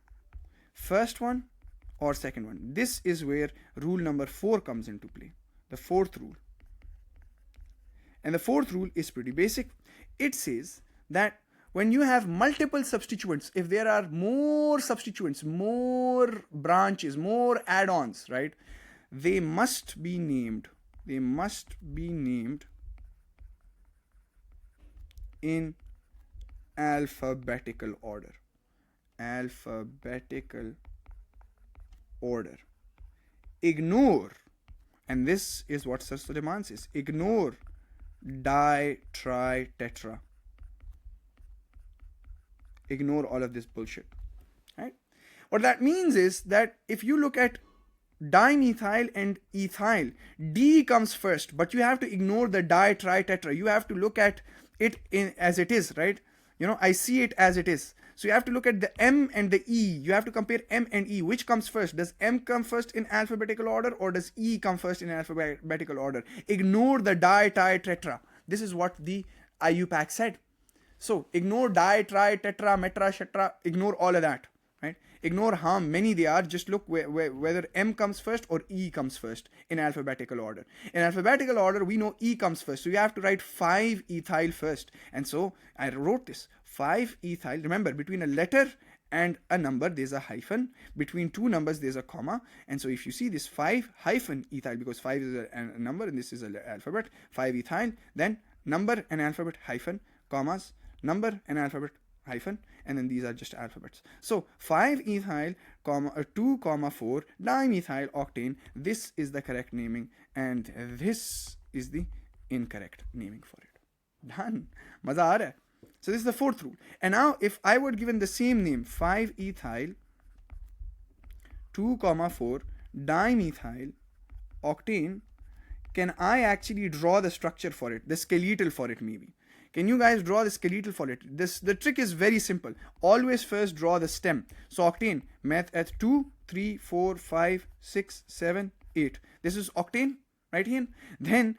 First one or second one? This is where rule number 4 comes into play. The 4th rule. And the 4th rule is pretty basic. It says that when you have multiple substituents, if there are more substituents, more branches, more add-ons, right? They must be named. They must be named in alphabetical order. Alphabetical order. Ignore, and this is what Sir Suleiman says, ignore di, tri, tetra. Ignore all of this bullshit, right? What that means is that if you look at dimethyl and ethyl, D comes first, but you have to ignore the di, tri, tetra. You have to look at it as it is, right? You know, I see it as it is. So you have to look at the M and the E. You have to compare M and E. Which comes first? Does M come first in alphabetical order, or does E come first in alphabetical order? Ignore the di, tri, tetra. This is what the IUPAC said. So ignore di, tri, tetra, metra, shetra. Ignore all of that, right? Ignore how many they are. Just look whether M comes first or E comes first in alphabetical order. In alphabetical order, we know E comes first. So you have to write 5-ethyl first. And so I wrote this 5-ethyl. Remember, between a letter and a number, there's a hyphen. Between 2 numbers, there's a comma. And so if you see this 5-ethyl, because 5 is a number and this is an alphabet, 5-ethyl, then number and alphabet hyphen, commas, number and alphabet hyphen, and then these are just alphabets. So 5-ethyl, 2, 4 dimethyl octane. This is the correct naming, and this is the incorrect naming for it. Done. Maza aa raha hai? So this is the 4th rule. And now if I were given the same name, 5-ethyl, 2, 4 dimethyl octane, can I actually draw the structure for it, the skeletal for it maybe? Can you guys draw the skeletal for it? The trick is very simple. Always first draw the stem. So octane, math at 2, 3, 4, 5, 6, 7, 8. This is octane, right here. Then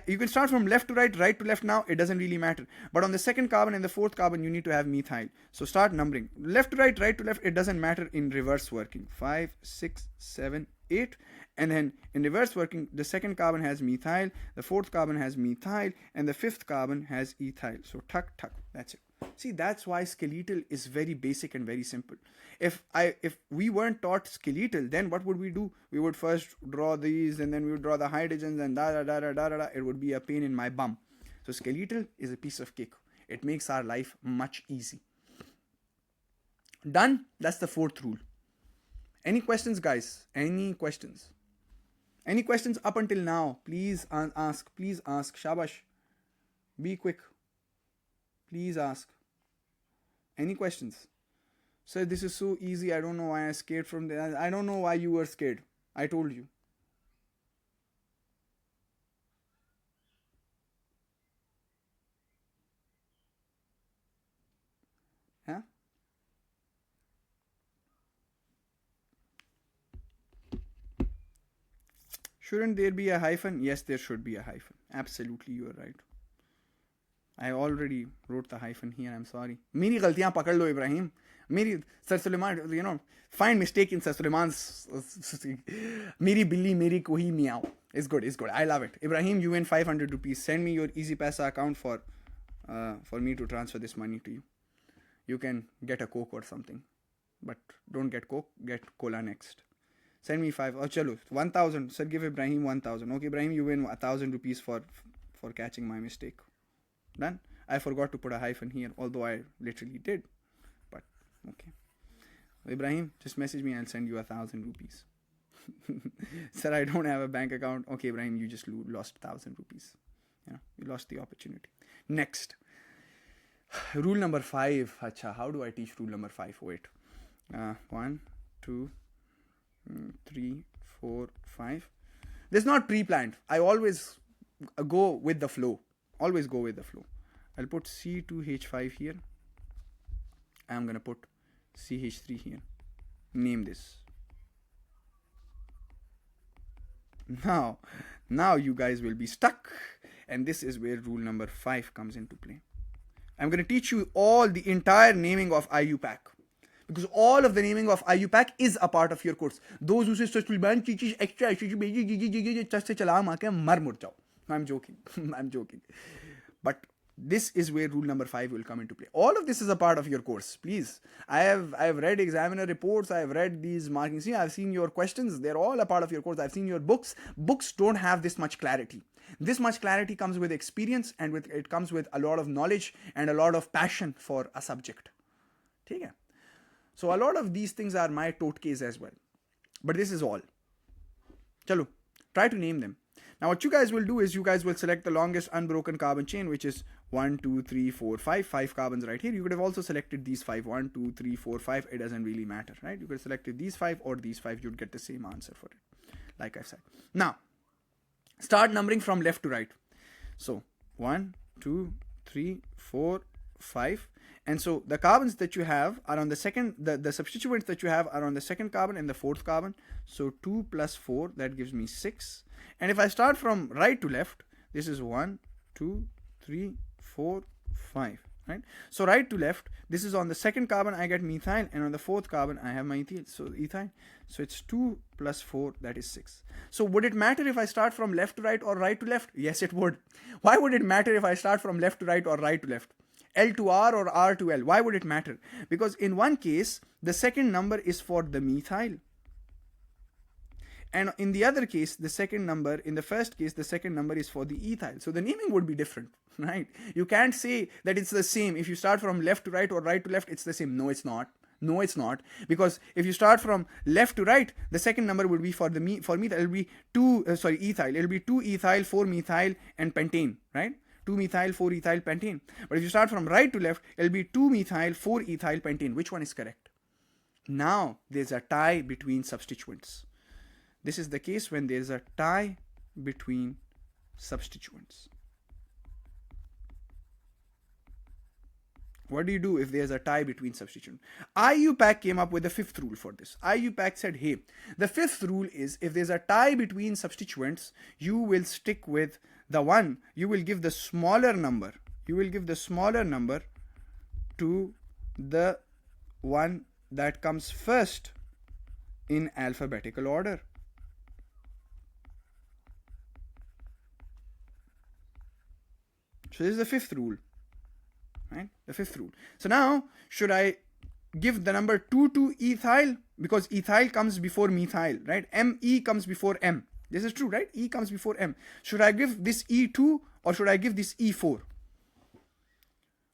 you can start from left to right to left now. It doesn't really matter. But on the 2nd carbon and the 4th carbon, you need to have methyl. So start numbering. Left to right to left. It doesn't matter in reverse working. 5, 6, 7, 8. And then in reverse working, the 2nd carbon has methyl, the 4th carbon has methyl, and the 5th carbon has ethyl. So tuck, that's it. See, that's why skeletal is very basic and very simple. If we weren't taught skeletal, then what would we do? We would first draw these, and then we would draw the hydrogens, and da. It would be a pain in my bum. So skeletal is a piece of cake. It makes our life much easy. Done? That's the fourth rule. Any questions, guys? Any questions? Any questions up until now? Please ask. Please ask. Shabash. Be quick. Please ask. Any questions? Sir, this is so easy. I don't know why I scared from there. I don't know why you were scared. I told you. Huh? Shouldn't there be a hyphen? Yes, there should be a hyphen. Absolutely, you are right. I already wrote the hyphen here. I'm sorry. मेरी गलतियां पकड़ लो इब्राहिम. मेरी sir Suleman, you know, find mistake in Sir Suleiman's. मेरी बिल्ली मेरी कोही meow. It's good. It's good. I love it. Ibrahim, you win 500 rupees. Send me your Easy Pesa account for me to transfer this money to you. You can get a Coke or something, but don't get Coke. Get cola next. Send me 5. Oh, chalo, 1,000. Sir, give Ibrahim 1,000. Okay, Ibrahim, you win 1,000 rupees for catching my mistake. Done. I forgot to put a hyphen here, although I literally did. But okay. Ibrahim, just message me. I'll send you 1,000 rupees. Sir, I don't have a bank account. Okay, Ibrahim, you just lost 1,000 rupees. Yeah, you lost the opportunity. Next. Rule number 5. Acha, how do I teach rule number 5? Wait. 1, 2, 3, 4, 5. This is not pre-planned. I always go with the flow. Always go with the flow. I'll put C2H5 here. I'm gonna put CH3 here. Name this. Now you guys will be stuck, and this is where rule number 5 comes into play. I'm gonna teach you all the entire naming of IUPAC, because all of the naming of IUPAC is a part of your course. Those who say extra, I'm joking. I'm joking. But this is where rule number 5 will come into play. All of this is a part of your course. Please. I have read examiner reports. I have read these markings. See, I've seen your questions. They're all a part of your course. I've seen your books. Books don't have this much clarity. This much clarity comes with experience, and it comes with a lot of knowledge and a lot of passion for a subject. Okay? So a lot of these things are my totke's as well. But this is all. Chalo, try to name them. Now what you guys will do is you guys will select the longest unbroken carbon chain, which is 1, 2, 3, 4, 5. 5 carbons right here. You could have also selected these 5. 1, 2, 3, 4, 5. It doesn't really matter, right? You could have selected these 5 or these 5. You'd get the same answer for it, like I said. Now, start numbering from left to right. So 1, 2, 3, 4, 5. And so the carbons that you have are on the second, the substituents that you have are on the second carbon and the fourth carbon. So 2 plus 4, that gives me 6. And if I start from right to left, this is 1, 2, 3, 4, 5, right? So right to left, this is on the second carbon, I get methyl, and on the fourth carbon, I have my ethyl. So it's 2 plus 4, that is 6. So would it matter if I start from left to right or right to left? Yes, it would. Why would it matter if I start from left to right or right to left? L to R or R to L. Why would it matter? Because in one case, the second number is for the methyl. And in the other case, the second number, in the first case, the second number is for the ethyl. So the naming would be different, right? You can't say that it's the same. If you start from left to right or right to left, it's the same. No, it's not. No, it's not. Because if you start from left to right, the second number would be for methyl. It'll be ethyl. It'll be 2 ethyl, 4 methyl, and pentane, right? 2 methyl, 4 ethyl, pentane. But if you start from right to left, it'll be 2 methyl, 4 ethyl, pentane. Which one is correct? Now, there's a tie between substituents. This is the case when there's a tie between substituents. What do you do if there's a tie between substituents? IUPAC came up with the 5th rule for this. IUPAC said, hey, the 5th rule is if there's a tie between substituents, you will stick with the one, you will give the smaller number. You will give the smaller number to the one that comes first in alphabetical order. So this is the 5th rule, right? The 5th rule. So now, should I give the number 2 to ethyl? Because ethyl comes before methyl, right? E comes before M. This is true, right? E comes before M. Should I give this E2 or should I give this E4?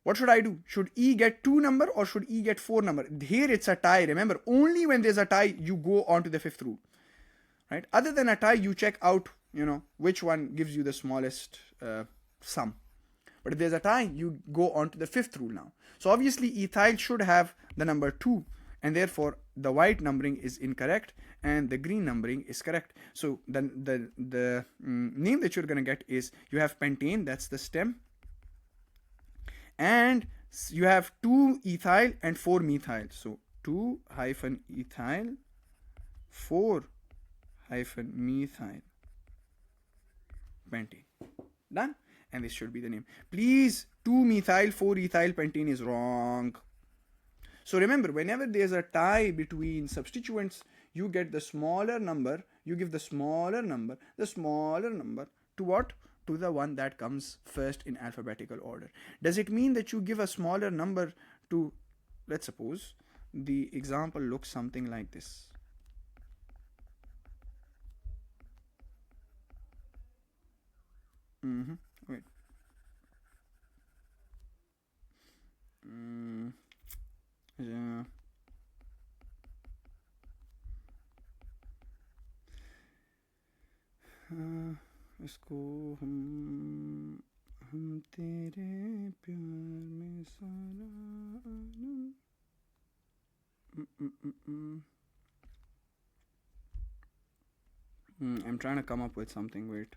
What should I do? Should E get 2 number or should E get 4 number? Here it's a tie. Remember, only when there's a tie, you go on to the fifth rule. Right? Other than a tie, you check out, which one gives you the smallest sum. But if there's a tie, you go on to the fifth rule now. So obviously, ethyl should have the number 2. And therefore, the white numbering is incorrect and the green numbering is correct. So the name that you're going to get is, you have pentane, that's the stem. And you have 2 ethyl and 4 methyl. So 2-ethyl, 4-methyl pentane. Done? And this should be the name. Please, 2-methyl, 4-ethyl pentane is wrong. So remember, whenever there's a tie between substituents, you get the smaller number, you give the smaller number to what? To the one that comes first in alphabetical order. Does it mean that you give a smaller number to, let's suppose, the example looks something like this. Wait. Yeah. इसको हम तेरे प्यार में सारा I'm trying to come up with something. Wait.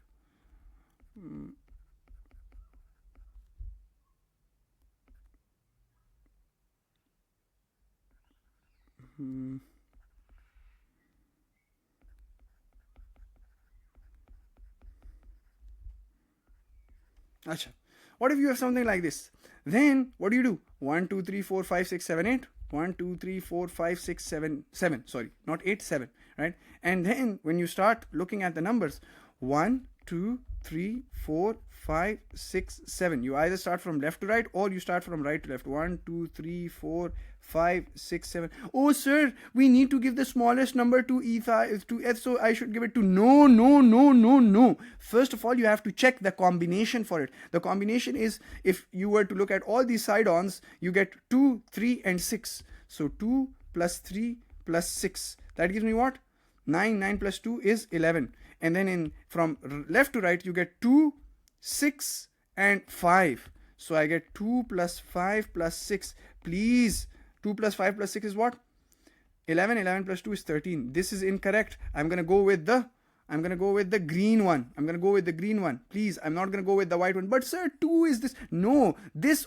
Acha. What if you have something like this? Then what do? 1, 2, 3, 4, 5, 6, 7, 8. 1, 2, 3, 4, 5, 6, 7, 7. Sorry, not 8, 7. Right? And then when you start looking at the numbers, 1, 2, 3, 4, 5, 6, 7. You either start from left to right or you start from right to left. 1, 2, 3, 4, 5, 6, 7. Oh, sir, we need to give the smallest number to F, so I should give it to no. First of all, you have to check the combination for it. The combination is, if you were to look at all these side-ons, you get 2, 3, and 6. So 2 plus 3 plus 6. That gives me what? 9. 9 plus 2 is 11. And then from left to right, you get 2, 6, and 5. So I get 2 plus 5 plus 6. Please, 2 plus 5 plus 6 is what? 11. 11 plus 2 is 13. This is incorrect. I'm going to go with the green one. Please, I'm not going to go with the white one. But sir, 2 is this. No, this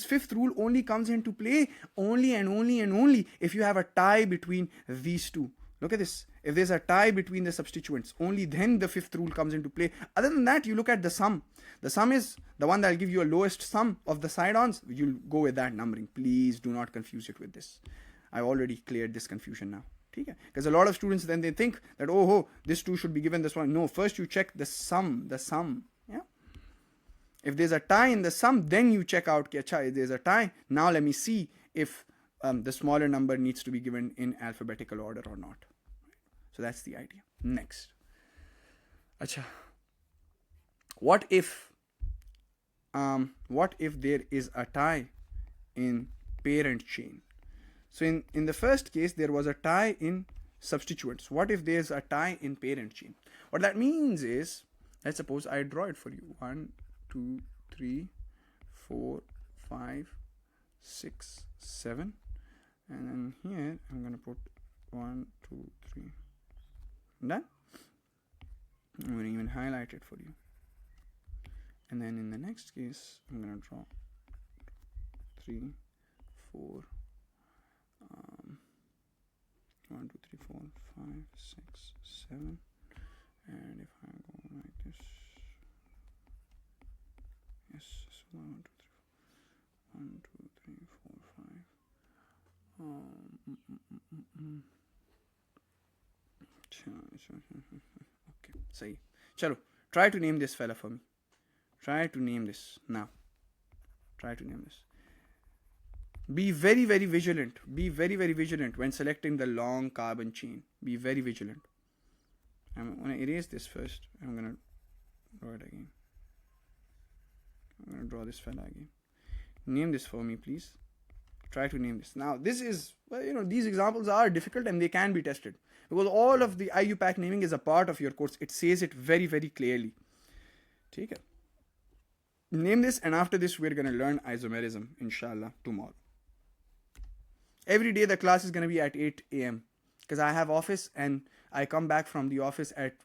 fifth rule only comes into play only and only if you have a tie between these two. Look at this. If there's a tie between the substituents, only then the fifth rule comes into play. Other than that, you look at the sum. The sum is the one that will give you a lowest sum of the side-ons. You'll go with that numbering. Please do not confuse it with this. I've already cleared this confusion now. Because a lot of students, then they think that, oh, this 2 should be given this one. No, first you check the sum. Yeah. If there's a tie in the sum, then you check out, if there's a tie. Now let me see if the smaller number needs to be given in alphabetical order or not. So that's the idea. Next. Acha. What if there is a tie in parent chain? So in the first case, there was a tie in substituents. What if there's a tie in parent chain? What that means is, let's suppose I draw it for you. 1, 2, 3, 4, 5, 6, 7. And then here, I'm going to put 1, 2, 3. Done? I'm going to even highlight it for you. And then in the next case, I'm going to draw 3, 4, 1, 2, 3, 4, 5, 6, 7. And if I go like this, yes, so 1, 2, 3, 4, 5. Okay, sahi. Chalo, try to name this fella for me. Try to name this now. Try to name this. Be very, very vigilant. Be very, very vigilant when selecting the long carbon chain. Be very vigilant. I'm going to erase this first. I'm going to draw it again. I'm going to draw this fella again. Name this for me, please. Try to name this. Now, this is, well, these examples are difficult and they can be tested because all of the IUPAC naming is a part of your course. It says it very, very clearly. Take it. Name this, and after this, we're going to learn isomerism, inshallah, tomorrow. Every day, the class is going to be at 8 a.m. because I have office and I come back from the office at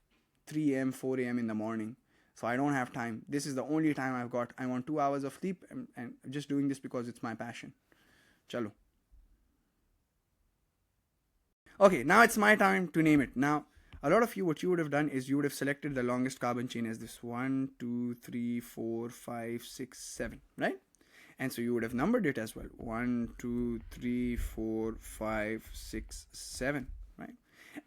3 a.m., 4 a.m. in the morning. So I don't have time. This is the only time I've got. I want 2 hours of sleep and just doing this because it's my passion. Chalo. Okay, now it's my time to name it. Now, a lot of you, what you would have done is you would have selected the longest carbon chain as this 1, 2, 3, 4, 5, 6, 7, right? And so you would have numbered it as well. 1, 2, 3, 4, 5, 6, 7, right?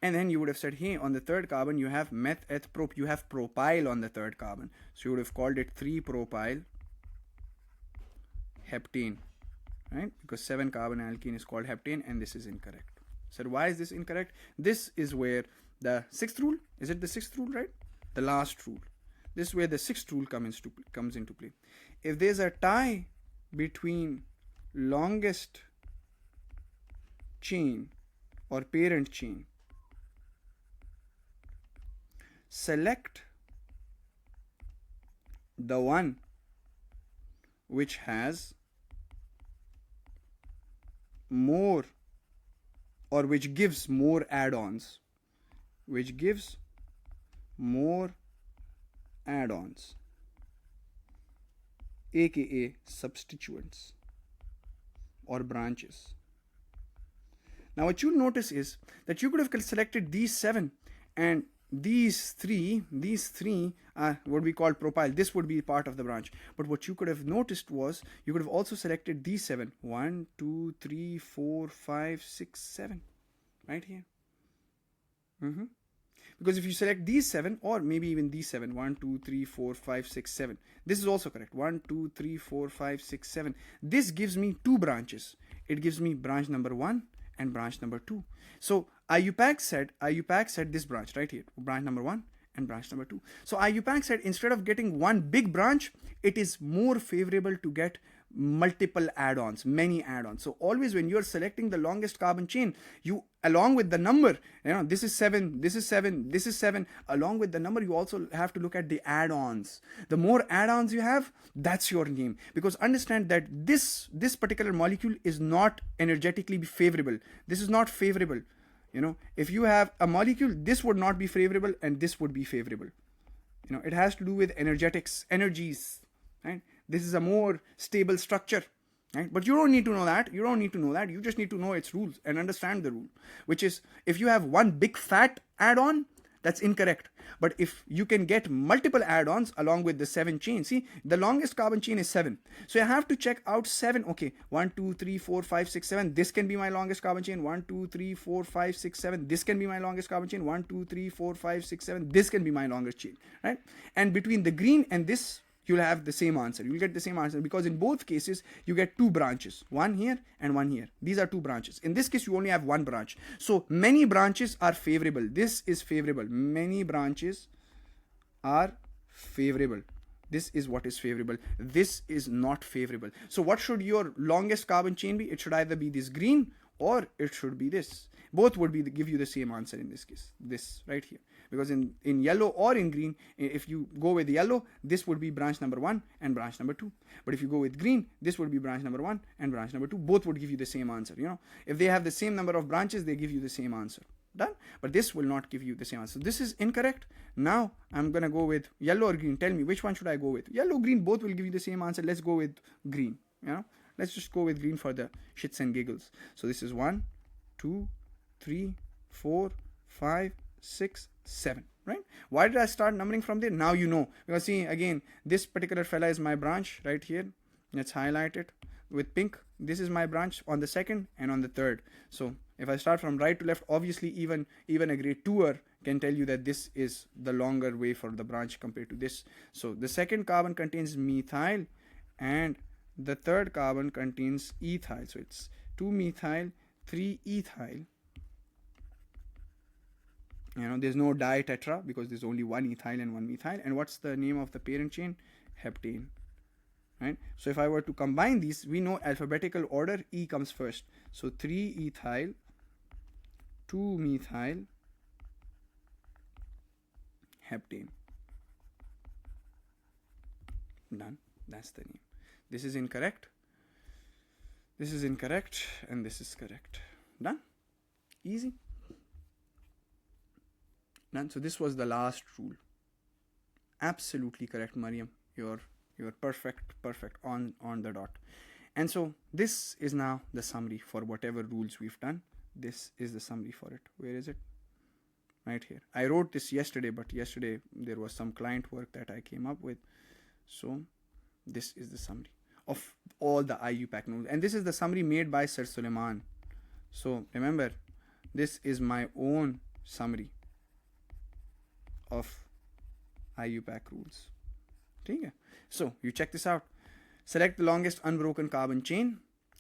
And then you would have said, hey, on the third carbon, you have meth, eth, prop, you have propyl on the third carbon. So you would have called it 3-propyl heptane, right? Because 7-carbon alkene is called heptane, and this is incorrect. So why is this incorrect? This is where the sixth rule, is it the sixth rule, right? The last rule. This is where the sixth rule comes into play. If there's a tie between longest chain or parent chain, select the one which has more or which gives more add-ons, aka substituents or branches. Now what you'll notice is that you could have selected these 7 and these three are what we call propyl. This would be part of the branch. But what you could have noticed was you could have also selected these 7. 1, 2, 3, 4, 5, 6, 7. Right here. Because if you select these 7 or maybe even these 7, 1, 2, 3, 4, 5, 6, 7. This is also correct. 1, 2, 3, 4, 5, 6, 7. This gives me 2 branches. It gives me branch number 1 and branch number 2. So IUPAC said this branch right here, branch number 1 and branch number 2. So IUPAC said instead of getting one big branch, it is more favorable to get multiple add-ons, many add-ons. So always when you're selecting the longest carbon chain, you, along with the number, this is 7, this is 7, this is 7, along with the number, you also have to look at the add-ons. The more add-ons you have, that's your name. Because understand that this particular molecule is not energetically favorable. This is not favorable. If you have a molecule, this would not be favorable and this would be favorable. It has to do with energetics, energies, right? This is a more stable structure, right? But you don't need to know that. You just need to know its rules and understand the rule, which is if you have one big fat add-on, that's incorrect. But if you can get multiple add-ons along with the 7 chain, see, the longest carbon chain is 7. So you have to check out 7. Okay, 1, 2, 3, 4, 5, 6, 7. This can be my longest carbon chain. 1, 2, 3, 4, 5, 6, 7. This can be my longest carbon chain. 1, 2, 3, 4, 5, 6, 7. This can be my longest chain, right? And between the green and this, you'll have the same answer. You'll get the same answer because in both cases, you get 2 branches. One here and one here. These are 2 branches. In this case, you only have 1 branch. So many branches are favorable. This is favorable. Many branches are favorable. This is what is favorable. This is not favorable. So what should your longest carbon chain be? It should either be this green or it should be this. Both would give you the same answer in this case. This right here. Because in yellow or in green, if you go with yellow, this would be branch number 1 and branch number 2. But if you go with green, this would be branch number 1 and branch number 2. Both would give you the same answer. If they have the same number of branches, they give you the same answer. Done? But this will not give you the same answer. So this is incorrect. Now I'm going to go with yellow or green. Tell me, which one should I go with? Yellow, green, both will give you the same answer. Let's go with green. Let's just go with green for the shits and giggles. So this is 1, 2, 3, 4, 5, 6, 7, right? Why did I start numbering from there? Now you know. Because see, again, this particular fella is my branch right here. Let's highlight it with pink. This is my branch on the 2nd and on the 3rd. So if I start from right to left, obviously even a grade 2er can tell you that this is the longer way for the branch compared to this. So the 2nd carbon contains methyl and the 3rd carbon contains ethyl. So it's 2 methyl, 3 ethyl. There's no ditetra because there's only 1 ethyl and 1 methyl. And what's the name of the parent chain? Heptane, right? So if I were to combine these, we know alphabetical order, E comes first. So 3-ethyl, 2-methyl heptane. Done. That's the name. This is incorrect. This is incorrect, and this is correct. Done. Easy. Done. So this was the last rule. Absolutely correct, Mariam. You're perfect on the dot. And so this is now the summary for whatever rules we've done. This is the summary for it. Where is it? Right here. I wrote this yesterday, but yesterday there was some client work that I came up with. So this is the summary of all the IUPAC nodes. And this is the summary made by Sir Suleiman. So remember, this is my own summary of IUPAC rules. Okay? So you check this out. Select the longest unbroken carbon chain.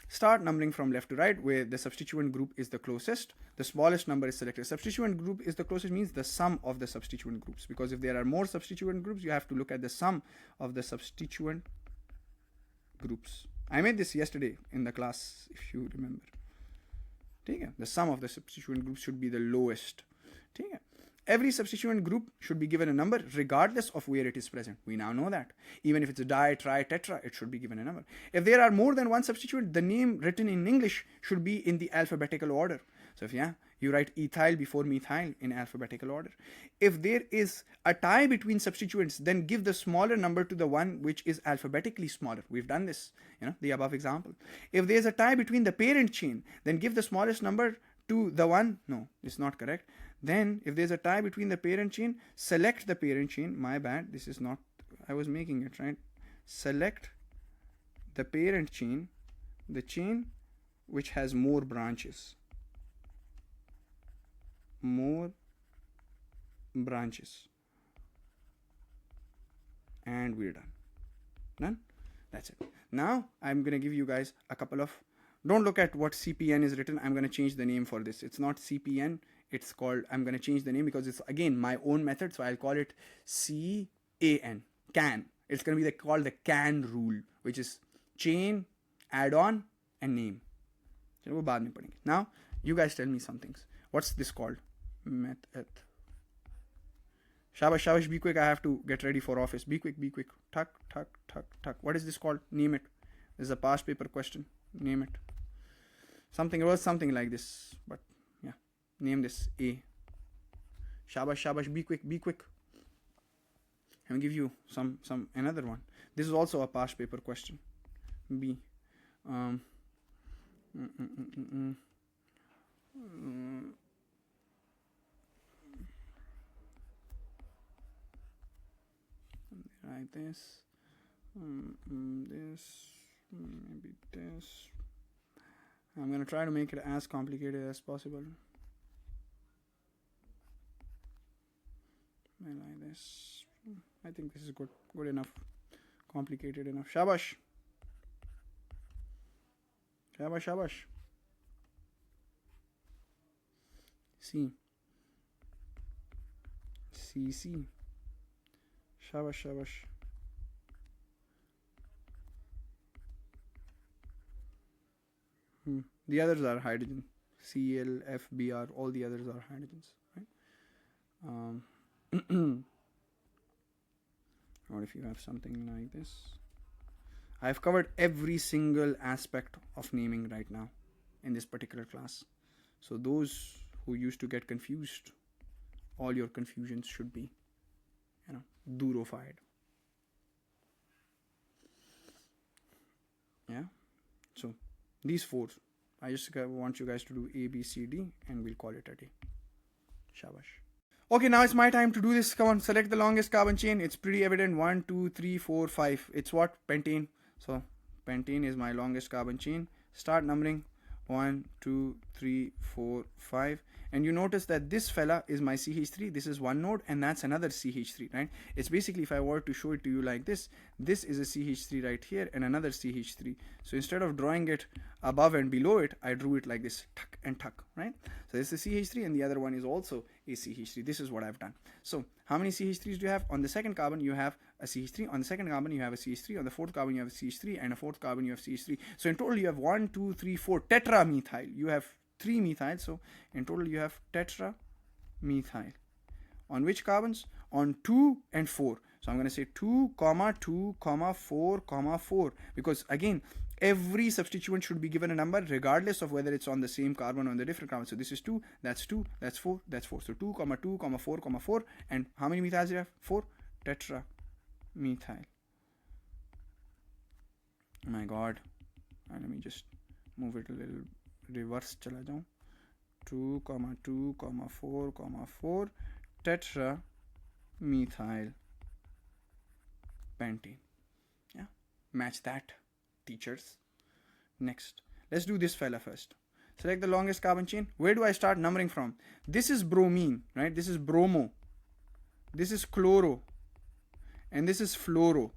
Start numbering from left to right where the substituent group is the closest. The smallest number is selected. Substituent group is the closest means the sum of the substituent groups, because if there are more substituent groups, you have to look at the sum of the substituent groups. I made this yesterday in the class, if you remember. The sum of the substituent groups should be the lowest. Every substituent group should be given a number regardless of where it is present. We now know that. Even if it's a di, tri, tetra, it should be given a number. If there are more than one substituent, the name written in English should be in the alphabetical order. So if you write ethyl before methyl in alphabetical order. If there is a tie between substituents, then give the smaller number to the one which is alphabetically smaller. We've done this, the above example. If there's a tie between the parent chain, then give the smallest number to the one. No, it's not correct. Then if there's a tie between the parent chain, select the parent chain. My bad, this is not, I was making it right. Select the parent chain, the chain which has more branches. More branches. And we're done. Done? That's it. Now I'm going to give you guys a couple of, don't look at what CPN is written. I'm going to change the name for this. It's not CPN. It's called, I'm going to change the name because it's again my own method. So I'll call it CAN. CAN. It's going to be called the CAN rule, which is chain, add-on, and name. Now, you guys tell me some things. What's this called? Method. Shabash, be quick. I have to get ready for office. Be quick. Tuck. What is this called? Name it. This is a past paper question. Name it. Something like this. But yeah, name this A. Shabash, be quick. I'll give you another one. This is also a past paper question. B. Like this. This. Maybe this. I'm going to try to make it as complicated as possible. Like this. I think this is good enough. Complicated enough. Shabash. C. CC. Shabash. The others are hydrogen. Cl, F, Br, all the others are hydrogens, right? Or if you have something like this. I've covered every single aspect of naming right now in this particular class. So those who used to get confused, all your confusions should be, durified. Yeah. So these four, I just want you guys to do A, B, C, D, and we'll call it a day. Shabash. Okay, now it's my time to do this. Come on, select the longest carbon chain. It's pretty evident. 1, 2, 3, 4, 5. It's what? Pentane. So pentane is my longest carbon chain. Start numbering. 1, 2, 3, 4, 5. And you notice that this fella is my CH3. This is one node and that's another CH3, right? It's basically, if I were to show it to you like this is a CH3 right here and another CH3. So instead of drawing it above and below it, I drew it like this, tuck and tuck, right? So this is CH3 and the other one is also a CH3. This is what I've done. So how many CH3s do you have? On the second carbon, you have a CH3. On the second carbon, you have a CH3. On the fourth carbon, you have a CH3. And a fourth carbon, you have CH3. So in total, you have 1, 2, 3, 4 tetramethyl. You have 3 methyl. So in total, you have tetramethyl. On which carbons? On 2 and 4. So I'm going to say 2, 2, 4, 4, because again, every substituent should be given a number regardless of whether it's on the same carbon or on the different carbon. So this is 2, that's 2, that's 4, that's 4. So 2, 2, 4, 4. And how many methyls do you have? 4 tetramethyl. Oh my god. Let me just move it a little reverse. Chala jaun. 2, 2, 4, 4 tetramethyl pentane. Yeah, match that, teachers. Next, let's do this fella first. Select the longest carbon chain. Where do I start numbering from? This is bromine, right? This is bromo. This is chloro. And this is fluoro.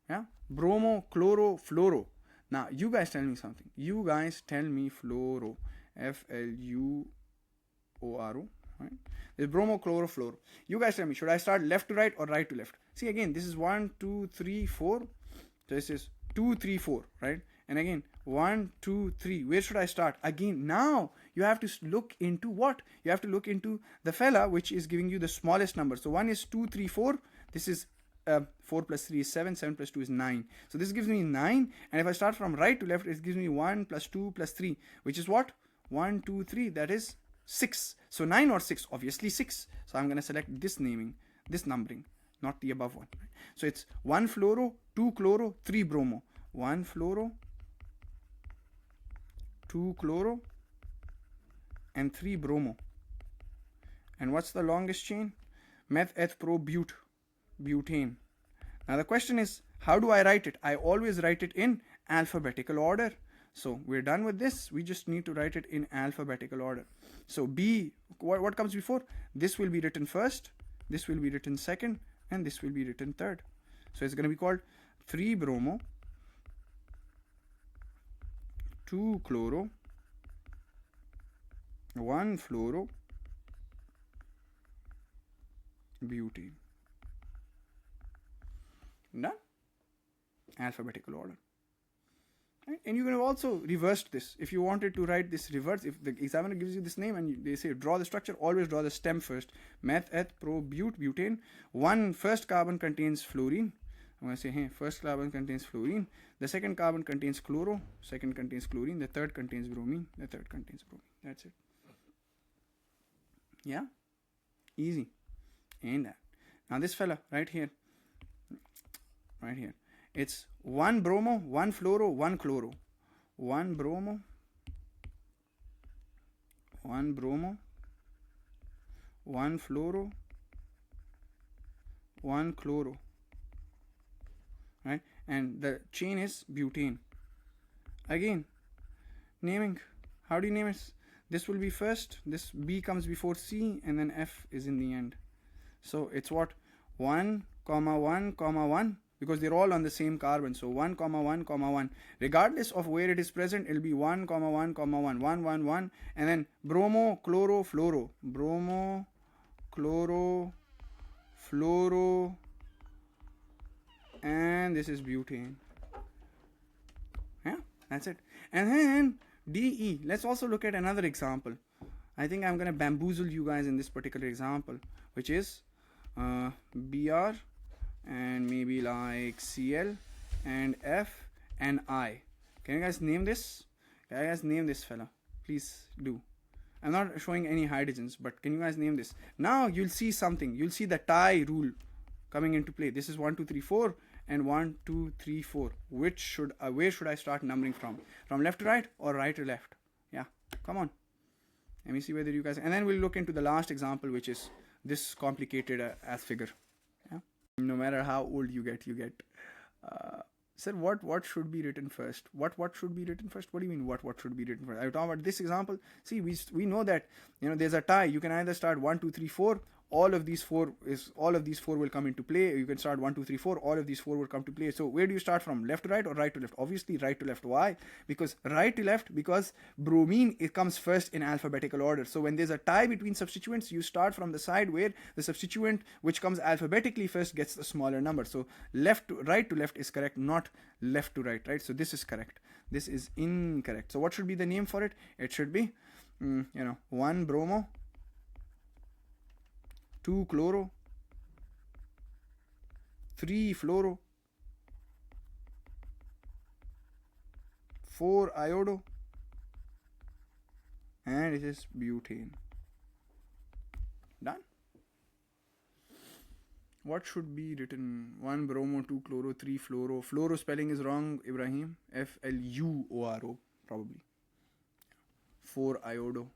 Yeah, bromo, chloro, fluoro. Now, you guys tell me something. You guys tell me fluoro. F-L-U-O-R-O. Right? There's bromo, chloro, fluoro. You guys tell me, should I start left to right or right to left? See, again, this is 1, 2, 3, 4. This is 2, 3, 4, right? And again, 1, 2, 3. Where should I start? Again, now you have to look into what? You have to look into the fella which is giving you the smallest number. So 1 is 2, 3, 4. This is 4 plus 3 is 7. 7 plus 2 is 9. So this gives me 9. And if I start from right to left, it gives me 1 plus 2 plus 3, which is what? 1, 2, 3. That is 6. So 9 or 6? Obviously 6. So I'm going to select this naming, this numbering, not the above one. So it's 1 fluoro, 2 chloro, 3 bromo. 1 fluoro, 2 chloro, and 3 bromo. And what's the longest chain? Meth, eth, pro, butane. Now the question is, how do I write it? I always write it in alphabetical order. So we're done with this. We just need to write it in alphabetical order. So B, what comes before? This will be written first, this will be written second, and this will be written third. So it's going to be called 3 bromo, 2 chloro, 1 fluoro, butane. Done? Alphabetical order. Right? And you can also reverse this. If you wanted to write this reverse, if the examiner gives you this name and they say draw the structure, always draw the stem first. Meth, eth, pro, butane. One first carbon contains fluorine. I'm going to say, hey, first carbon contains fluorine. The second carbon contains chloro. Second contains chlorine. The third contains bromine. The third contains bromine. That's it. Yeah? Easy. Ain't that? Now this fella right here. Right here. It's 1 bromo, 1 fluoro, 1 chloro. 1 bromo, 1 bromo, 1 fluoro, 1 chloro. Right? And the chain is butane. Again, naming. How do you name it? This will be first, this B comes before C, and then F is in the end. So it's what? 1, 1, 1. Because they're all on the same carbon. So 1, 1, 1. Regardless of where it is present, it'll be 1, 1, 1, 1, 1, 1. And then bromo, chloro, fluoro. Bromo, chloro, fluoro. And this is butane. Yeah, that's it. And then DE. Let's also look at another example. I think I'm going to bamboozle you guys in this particular example, which is BR. And maybe like Cl and F and I. Can you guys name this? Can you guys name this fella? Please do. I'm not showing any hydrogens, but can you guys name this? Now you'll see something. You'll see the tie rule coming into play. This is 1, 2, 3, 4 and 1, 2, 3, 4. Where should I start numbering from? From left to right or right to left? Yeah, come on. Let me see whether you guys... And then we'll look into the last example, which is this complicated as figure. No matter how old you get, sir, what should be written first? What should be written first? What do you mean what should be written first? I'm talking about this example. See, we know that, there's a tie. You can either start 1, 2, 3, 4 all of these four will come into play. You can start 1, 2, 3, 4. All of these four will come to play. So where do you start from? Left to right or right to left? Obviously right to left. Why? Because right to left, because bromine, it comes first in alphabetical order. So when there's a tie between substituents, you start from the side where the substituent which comes alphabetically first gets the smaller number. So right to left is correct, not left to right, right? So this is correct. This is incorrect. So what should be the name for it? It should be 1 bromo, 2 chloro, 3 fluoro, 4 iodo, and it is butane. Done. What should be written? 1 bromo, 2 chloro, 3 fluoro. Fluoro spelling is wrong, Ibrahim. Fluoro, probably. 4 iodo.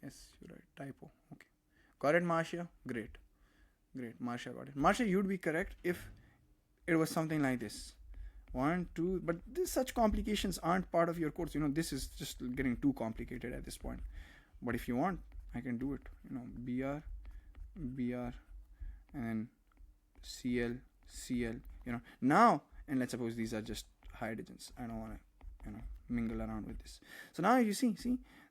Yes, you're right. Typo. Okay. Got it, Marcia? Great. Great. Marcia got it. Marcia, you'd be correct if it was something like this. 1, 2, but such complications aren't part of your course. This is just getting too complicated at this point. But if you want, I can do it. Br, and then Cl, Cl. Now, and let's suppose these are just hydrogens. I don't want to, mingle around with this. So now you see,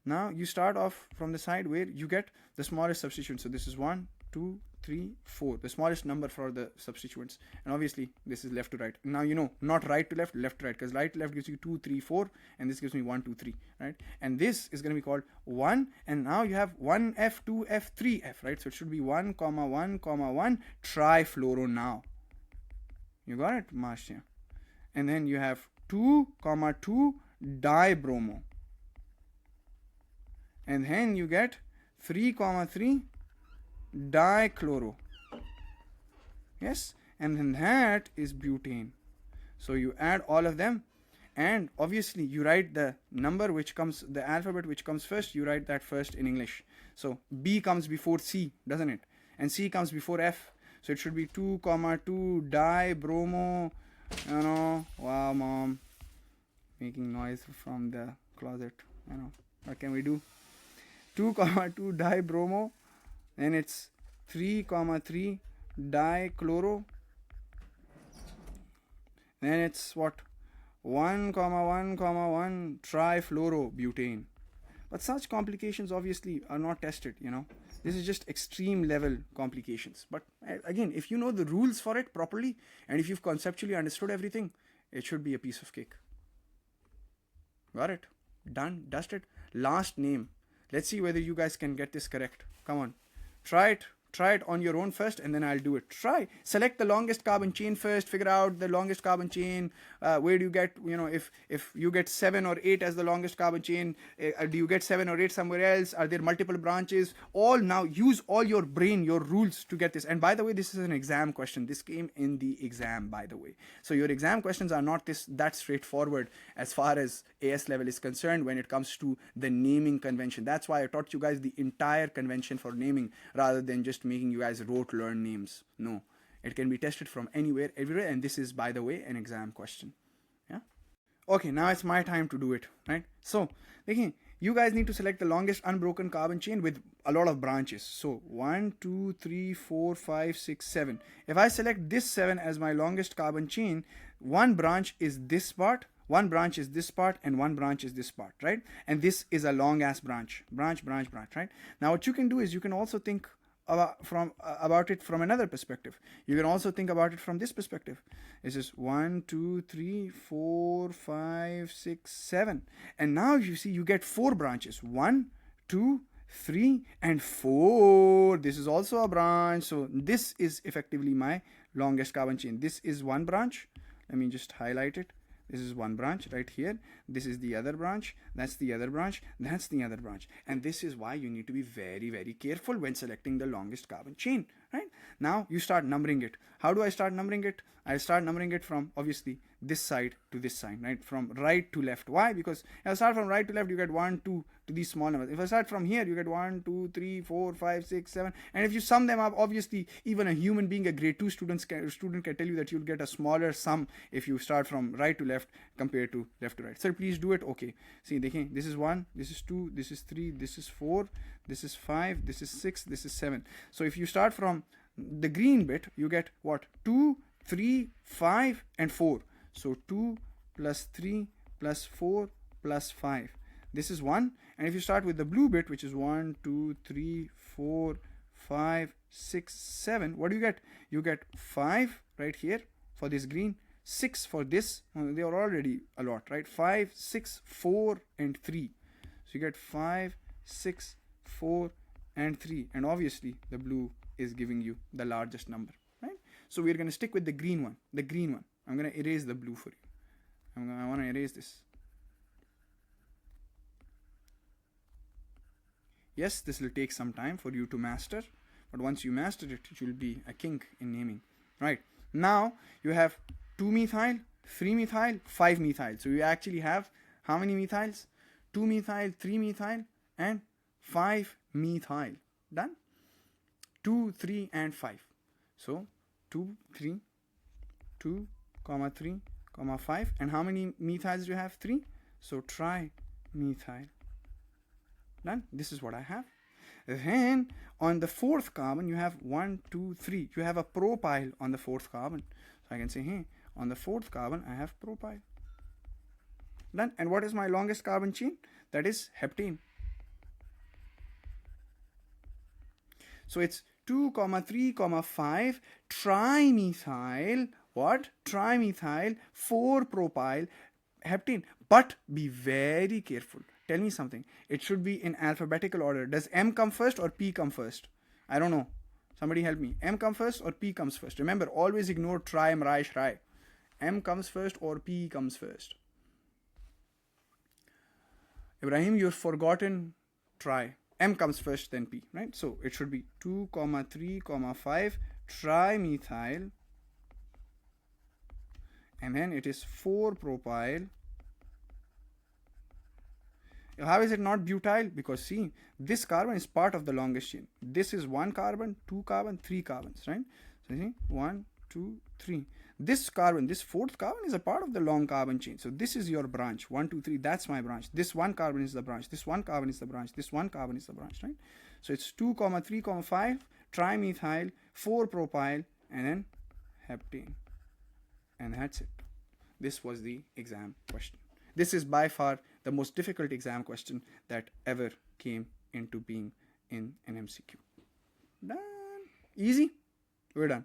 now you start off from the side where you get the smallest substituent. So this is 1, 2, 3, 4, the smallest number for the substituents. And obviously this is left to right. Now not right to left, left to right, because right to left gives you 2, 3, 4, and this gives me 1, 2, 3, right? And this is going to be called 1, and now you have 1F, 2F, 3F, right? So it should be 1, 1, 1 trifluoro now. You got it, Marcia? And then you have 2, 2 dibromo. And then you get 3, 3 dichloro. Yes, and then that is butane. So you add all of them, and obviously you write the number which comes, the alphabet which comes first, you write that first in English. So B comes before C, doesn't it? And C comes before F. So it should be 2, 2 dibromo. Wow, mom, making noise from the closet. What can we do? 2, 2 dibromo. Then it's 3, 3 dichloro. Then it's what? 1, 1, 1 trifluorobutane. But such complications obviously are not tested, This is just extreme level complications. But again, if you know the rules for it properly, and if you've conceptually understood everything, it should be a piece of cake. Got it? Done? Dusted? Last name. Let's see whether you guys can get this correct. Come on. Try it on your own first, and then I'll do it. Select the longest carbon chain first, figure out the longest carbon chain. Where do you get, if you get 7 or 8 as the longest carbon chain, do you get 7 or 8 somewhere else? Are there multiple branches? Now use all your brain, your rules to get this. And by the way, this is an exam question. This came in the exam, by the way. So your exam questions are not that straightforward as far as AS level is concerned when it comes to the naming convention. That's why I taught you guys the entire convention for naming rather than just making you guys rote learn names. No, it can be tested from anywhere, everywhere, and this is, by the way, an exam question. Yeah. Okay, now it's my time to do it, right? So again, you guys need to select the longest unbroken carbon chain with a lot of branches. So 1, 2, 3, 4, 5, 6, 7. If I select this 7 as my longest carbon chain, one branch is this part, one branch is this part, and one branch is this part, right? And this is a long ass branch, right? Now what you can do is you can also think about it from another perspective. You can also think about it from this perspective. This is 1, 2, 3, 4, 5, 6, 7. And now you see you get 4 branches. 1, 2, 3, and 4. This is also a branch. So this is effectively my longest carbon chain. This is one branch. Let me just highlight it. This is one branch right here. This is the other branch. That's the other branch. That's the other branch. And this is why you need to be very, very careful when selecting the longest carbon chain, right? Now you start numbering it. How do I start numbering it? I start numbering it from obviously this side to this side, right? From right to left. Why? Because if I start from right to left, you get 1, 2, to these small numbers. If I start from here, you get 1, 2, 3, 4, 5, 6, 7. And if you sum them up, obviously, even a human being, a grade 2 student can tell you that you'll get a smaller sum if you start from right to left compared to left to right. Sir, please do it. Okay. See, this is 1, this is 2, this is 3, this is 4, this is 5, this is 6, this is 7. So if you start from the green bit, you get what? 2, 3, 5, and 4. So 2 plus 3 plus 4 plus 5. This is 1. And if you start with the blue bit, which is 1, 2, 3, 4, 5, 6, 7, what do you get? You get 5 right here for this green, 6 for this. They are already a lot, right? 5, 6, 4, and 3. So you get 5, 6, 4, and 3. And obviously, the blue is giving you the largest number, right? So we're going to stick with the green one. The green one. I'm going to erase the blue for you. I want to erase this. Yes, this will take some time for you to master, but once you master it, it will be a king in naming. Right. Now you have 2-methyl, 3-methyl, 5-methyl. So you actually have how many methyls? 2-methyl, 3-methyl, and 5-methyl. Done? 2, 3, and 5. So 2, 3, 2, 3, 5. And how many methyls do you have? 3. So trimethyl. Done. This is what I have. Then on the 4th carbon, you have 1, 2, 3. You have a propyl on the 4th carbon. So I can say, hey, on the 4th carbon, I have propyl. Done. And what is my longest carbon chain? That is heptane. So it's 2, 3, 5 trimethyl. What? Trimethyl 4-propyl heptane. But be very careful. Tell me something. It should be in alphabetical order. Does M come first or P come first? I don't know. Somebody help me. M come first or P comes first? Remember, always ignore tri, mri, shri. M comes first or P comes first? Ibrahim, you've forgotten tri. M comes first, then P, right? So it should be 2, 3, 5 trimethyl. And then it is 4-propyl. How is it not butyl? Because see, this carbon is part of the longest chain. This is 1 carbon, 2 carbon, 3 carbons, right? So see, 1, 2, 3. This carbon, this 4th carbon is a part of the long carbon chain. So this is your branch. 1, 2, 3, that's my branch. This 1 carbon is the branch. This 1 carbon is the branch. This 1 carbon is the branch, right? So it's 2, 3, 5 trimethyl, 4-propyl, and then heptane. And that's it. This was the exam question. This is by far the most difficult exam question that ever came into being in an MCQ. Done. Easy. We're done.